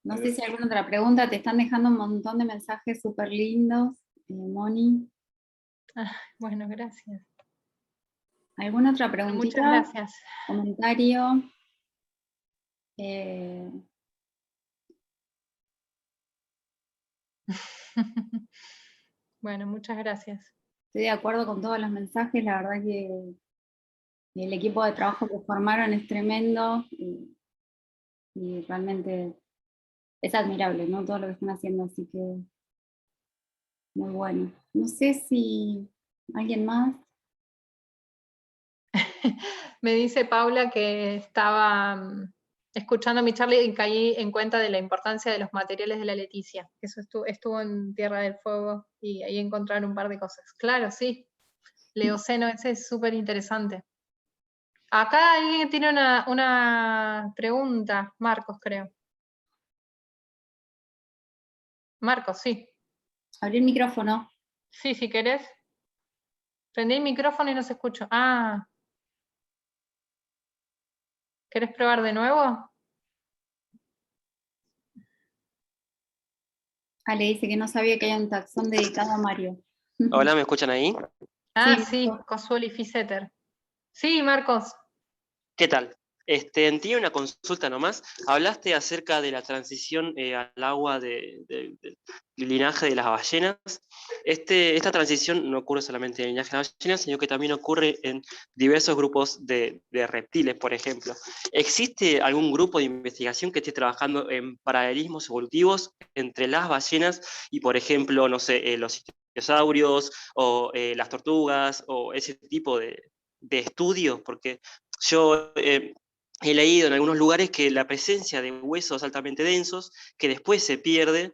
no sé si hay alguna otra pregunta, te están dejando un montón de mensajes súper lindos, Moni. Bueno, gracias. ¿Alguna otra Muchas preguntita? gracias. ¿Comentario? Bueno, muchas gracias. Estoy de acuerdo con todos los mensajes, la verdad que el equipo de trabajo que formaron es tremendo y realmente es admirable, ¿no? Todo lo que están haciendo, así que muy bueno. No sé si alguien más. Me dice Paula que estaba escuchando mi charla y caí en cuenta de la importancia de los materiales de la Leticia. Eso estuvo en Tierra del Fuego y ahí encontraron un par de cosas. Claro, sí. Leoceno, ese es súper interesante. Acá alguien tiene una pregunta, Marcos, creo. Marcos, sí. Abrí el micrófono. Sí, si querés. Prendí el micrófono y no se escucha. Ah. ¿Querés probar de nuevo? Le dice que no sabía que hay un taxón dedicado a Mario. Hola, ¿me escuchan ahí? Ah, Sí, sí, Cosuel y Fiseter. Sí, Marcos. ¿Qué tal? Tenía una consulta nomás. Hablaste acerca de la transición al agua del linaje de las ballenas. Esta transición no ocurre solamente en el linaje de las ballenas, sino que también ocurre en diversos grupos de reptiles, por ejemplo. ¿Existe algún grupo de investigación que esté trabajando en paralelismos evolutivos entre las ballenas y, por ejemplo, no sé, los dinosaurios o las tortugas o ese tipo de estudios? Porque yo he leído en algunos lugares que la presencia de huesos altamente densos, que después se pierde,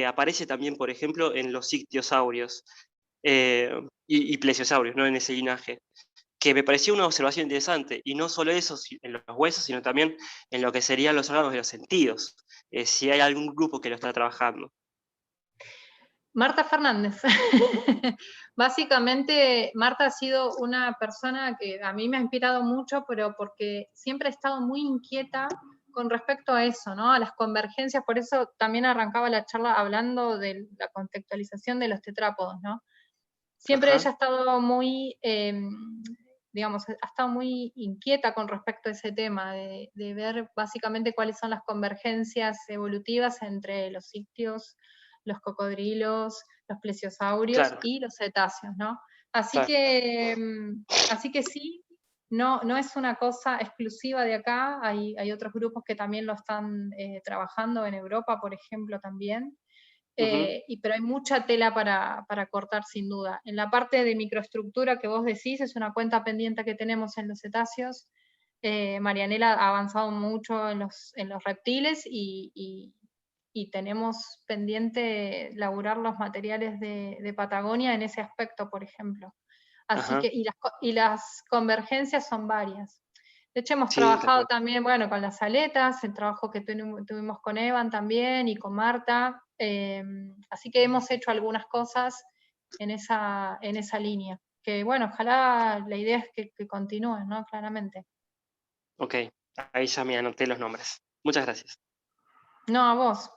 aparece también, por ejemplo, en los ictiosaurios y plesiosaurios, ¿no? En ese linaje, que me pareció una observación interesante, y no solo eso en los huesos, sino también en lo que serían los órganos de los sentidos, si hay algún grupo que lo está trabajando. Marta Fernández. Básicamente, Marta ha sido una persona que a mí me ha inspirado mucho, pero porque siempre ha estado muy inquieta con respecto a eso, ¿no? A las convergencias, por eso también arrancaba la charla hablando de la contextualización de los tetrápodos, ¿no? Siempre Ajá. ella ha estado muy, digamos, ha estado muy inquieta con respecto a ese tema, de ver básicamente cuáles son las convergencias evolutivas entre los ictios, los cocodrilos, los plesiosaurios Claro, y los cetáceos, ¿no? Así claro. que sí, no es una cosa exclusiva de acá, hay otros grupos que también lo están trabajando en Europa, por ejemplo, también. Pero hay mucha tela para cortar sin duda. En la parte de microestructura que vos decís, es una cuenta pendiente que tenemos en los cetáceos. Marianela ha avanzado mucho en los reptiles y tenemos pendiente laburar los materiales de Patagonia en ese aspecto, por ejemplo. Así Ajá. que, y las convergencias son varias. De hecho, hemos Sí, tal trabajado cual. también, bueno, con las aletas, el trabajo que tuvimos con Evan también y con Marta. Así que hemos hecho algunas cosas en esa línea. Que bueno, ojalá la idea es que continúen, ¿no? Claramente. Ok, ahí ya me anoté los nombres. Muchas gracias. No, a vos.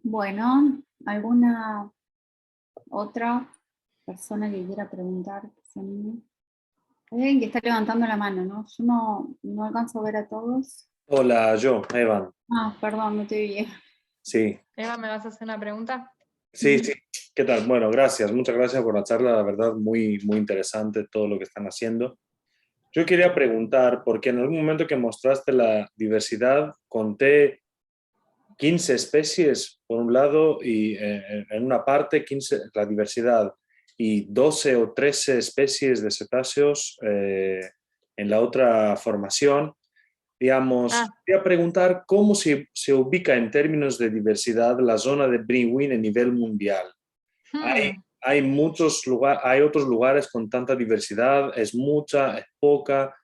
Bueno, ¿alguna otra persona que quiera preguntar? Que se anime? Hay alguien que está levantando la mano, ¿no? Yo no alcanzo a ver a todos. Hola, yo, Evan. Perdón, no te vi. Sí, Eva, ¿me vas a hacer una pregunta? sí. ¿Qué tal? Bueno, gracias. Muchas gracias por la charla. La verdad, muy, muy interesante todo lo que están haciendo. Yo quería preguntar, porque en algún momento que mostraste la diversidad, conté 15 especies por un lado y en una parte 15, la diversidad y 12 o 13 especies de cetáceos en la otra formación. Digamos, quería preguntar cómo se ubica en términos de diversidad la zona de Breuil a nivel mundial. ¿Hay hay muchos lugares, hay otros lugares con tanta diversidad, es mucha, es poca.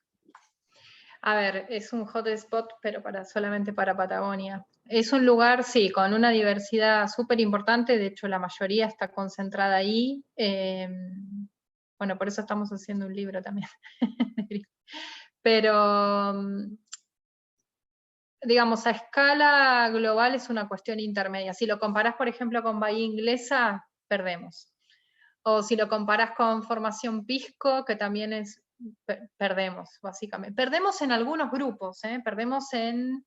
A ver, es un hotspot, pero solamente para Patagonia. Es un lugar, sí, con una diversidad súper importante, de hecho la mayoría está concentrada ahí. Bueno, por eso estamos haciendo un libro también. Pero, digamos, a escala global es una cuestión intermedia. Si lo comparás, por ejemplo, con Bahía Inglesa, perdemos. O si lo comparás con Formación Pisco, que también perdemos, básicamente. Perdemos en algunos grupos, perdemos en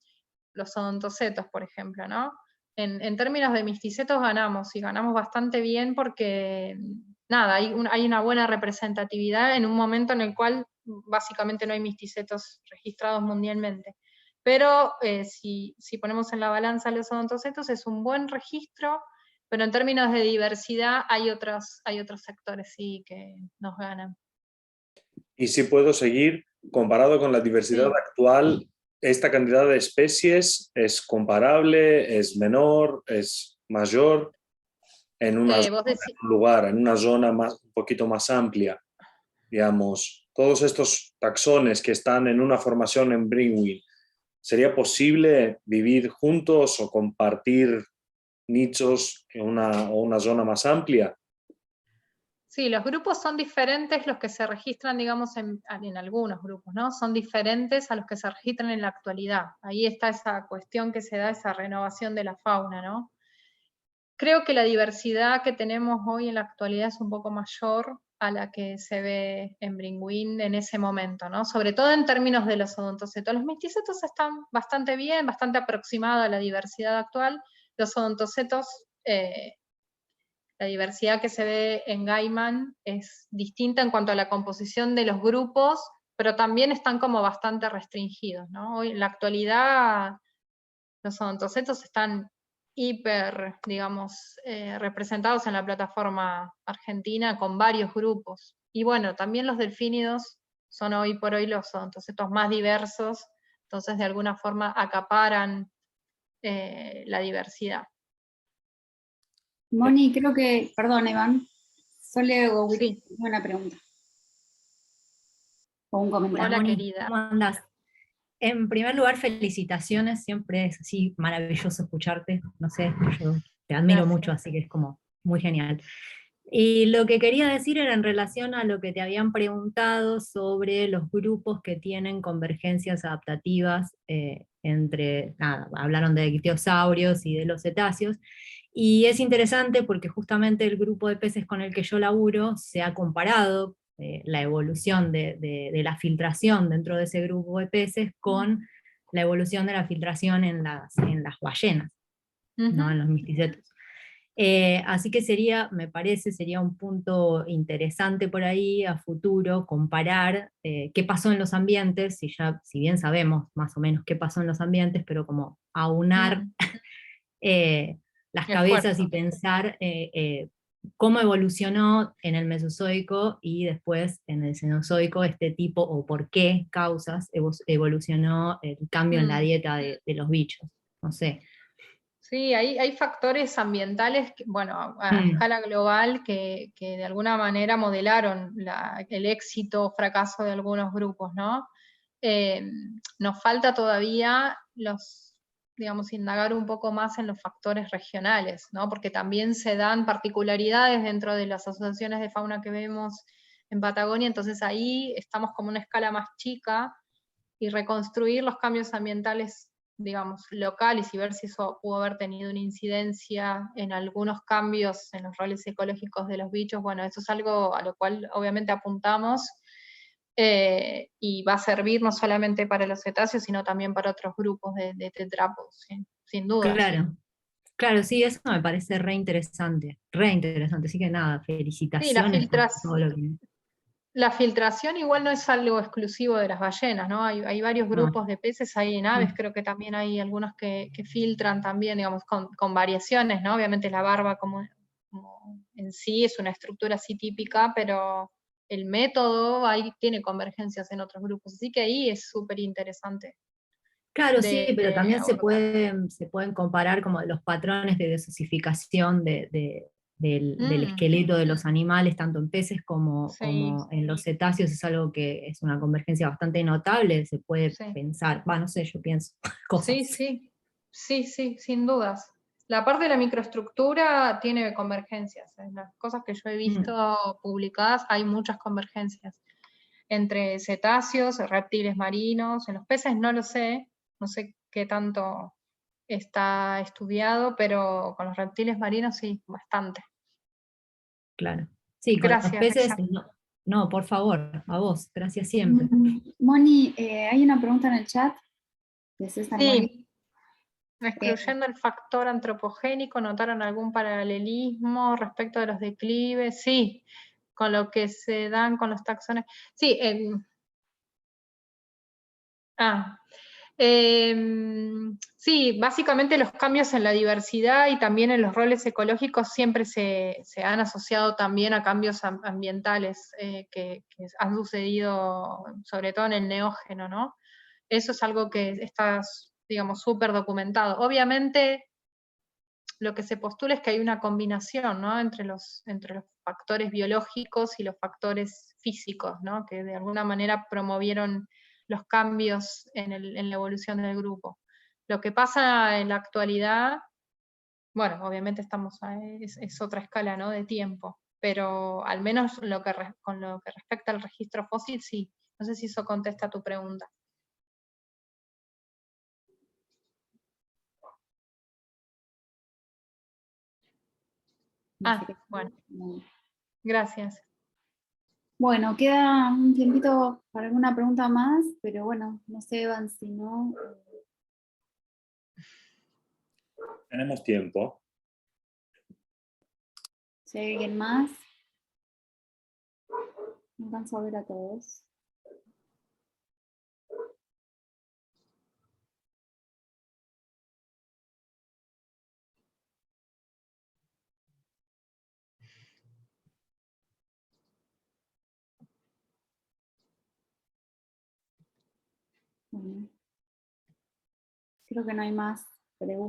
los odontocetos, por ejemplo, ¿no? En términos de misticetos ganamos, y ganamos bastante bien porque, nada, hay una buena representatividad en un momento en el cual básicamente no hay misticetos registrados mundialmente. Pero si ponemos en la balanza los odontocetos, es un buen registro, pero en términos de diversidad hay otros sectores sí que nos ganan. Y si puedo seguir, comparado con la diversidad Sí. actual, ¿esta cantidad de especies es comparable, es menor, es mayor en un lugar, en una zona un poquito más amplia? Digamos, todos estos taxones que están en una formación en Brightwing, ¿sería posible vivir juntos o compartir nichos en una zona más amplia? Sí, los grupos son diferentes, los que se registran, digamos, en algunos grupos, ¿no? Son diferentes a los que se registran en la actualidad. Ahí está esa cuestión que se da, esa renovación de la fauna, ¿no? Creo que la diversidad que tenemos hoy en la actualidad es un poco mayor a la que se ve en Brightwing en ese momento, ¿no? Sobre todo en términos de los odontocetos. Los misticetos están bastante bien, bastante aproximados a la diversidad actual. Los odontocetos, la diversidad que se ve en Gaiman es distinta en cuanto a la composición de los grupos, pero también están como bastante restringidos, ¿no? Hoy en la actualidad los odontocetos están hiper, digamos, representados en la plataforma argentina con varios grupos. Y bueno, también los delfínidos son hoy por hoy los odontocetos más diversos, entonces de alguna forma acaparan la diversidad. Moni, creo que, perdón, Iván, solo Sí. una pregunta. O un comentario. Hola, Moni, querida. ¿cómo andás? En primer lugar, felicitaciones, siempre es así maravilloso escucharte, no sé, yo te admiro Gracias. mucho, así que es como muy genial. Y lo que quería decir era en relación a lo que te habían preguntado sobre los grupos que tienen convergencias adaptativas entre, nada, hablaron de ictiosaurios y de los cetáceos, y es interesante porque justamente el grupo de peces con el que yo laburo se ha comparado la evolución de la filtración dentro de ese grupo de peces con la evolución de la filtración en las ballenas, ¿no? En los misticetos. Así que me parece, sería un punto interesante por ahí a futuro comparar qué pasó en los ambientes, si bien sabemos más o menos qué pasó en los ambientes, pero como aunar las cabezas y pensar cómo evolucionó en el Mesozoico y después en el Cenozoico este tipo, o por qué causas evolucionó el cambio en la dieta de los bichos. No sé. Sí, hay factores ambientales, bueno, a escala global que de alguna manera modelaron el éxito o fracaso de algunos grupos, ¿no? Nos falta todavía digamos, indagar un poco más en los factores regionales, ¿no? Porque también se dan particularidades dentro de las asociaciones de fauna que vemos en Patagonia, entonces ahí estamos como una escala más chica, y reconstruir los cambios ambientales, digamos, locales y ver si eso pudo haber tenido una incidencia en algunos cambios en los roles ecológicos de los bichos. Bueno, eso es algo a lo cual obviamente apuntamos y va a servir no solamente para los cetáceos, sino también para otros grupos de tetrápodos, sin duda. Claro. Claro, sí, eso me parece re interesante, así que nada, felicitaciones por todo lo que... La filtración igual no es algo exclusivo de las ballenas, ¿no? Hay varios grupos de peces, hay en aves, creo que también hay algunos que filtran también, digamos, con variaciones, ¿no? Obviamente la barba como en sí es una estructura así típica, pero el método ahí tiene convergencias en otros grupos, así que ahí es súper interesante. Claro, sí, pero también se pueden comparar como los patrones de desosificación de del esqueleto de los animales, tanto en peces como, Sí, como en los cetáceos, es algo que es una convergencia bastante notable, se puede sí. pensar, no sé, yo pienso cosas. Sí, sin dudas. La parte de la microestructura tiene convergencias. En las cosas que yo he visto publicadas hay muchas convergencias entre cetáceos, reptiles marinos. En los peces no lo sé, no sé qué tanto está estudiado, pero con los reptiles marinos sí, bastante. Claro. Sí, con los Gracias, peces, Lisa. no, por favor, a vos, gracias siempre. Moni, hay una pregunta en el chat de César Moni. Sí, excluyendo el factor antropogénico, ¿notaron algún paralelismo respecto de los declives? Sí, con lo que se dan con los taxones. Sí, sí, básicamente los cambios en la diversidad y también en los roles ecológicos siempre se han asociado también a cambios ambientales que han sucedido sobre todo en el neógeno, ¿no? Eso es algo que está, digamos, súper documentado. Obviamente, lo que se postula es que hay una combinación, ¿no? entre los factores biológicos y los factores físicos, ¿no? Que de alguna manera promovieron los cambios en la evolución del grupo. Lo que pasa en la actualidad, bueno, obviamente es otra escala, ¿no? De tiempo, pero al menos con lo que respecta al registro fósil, sí. No sé si eso contesta tu pregunta. Bueno, gracias. Bueno, queda un tiempito para alguna pregunta más, pero bueno, no sé, Evan, si no... Tenemos tiempo. Si hay alguien más. No alcanzo a ver a todos. Bueno, creo que no hay más preguntas.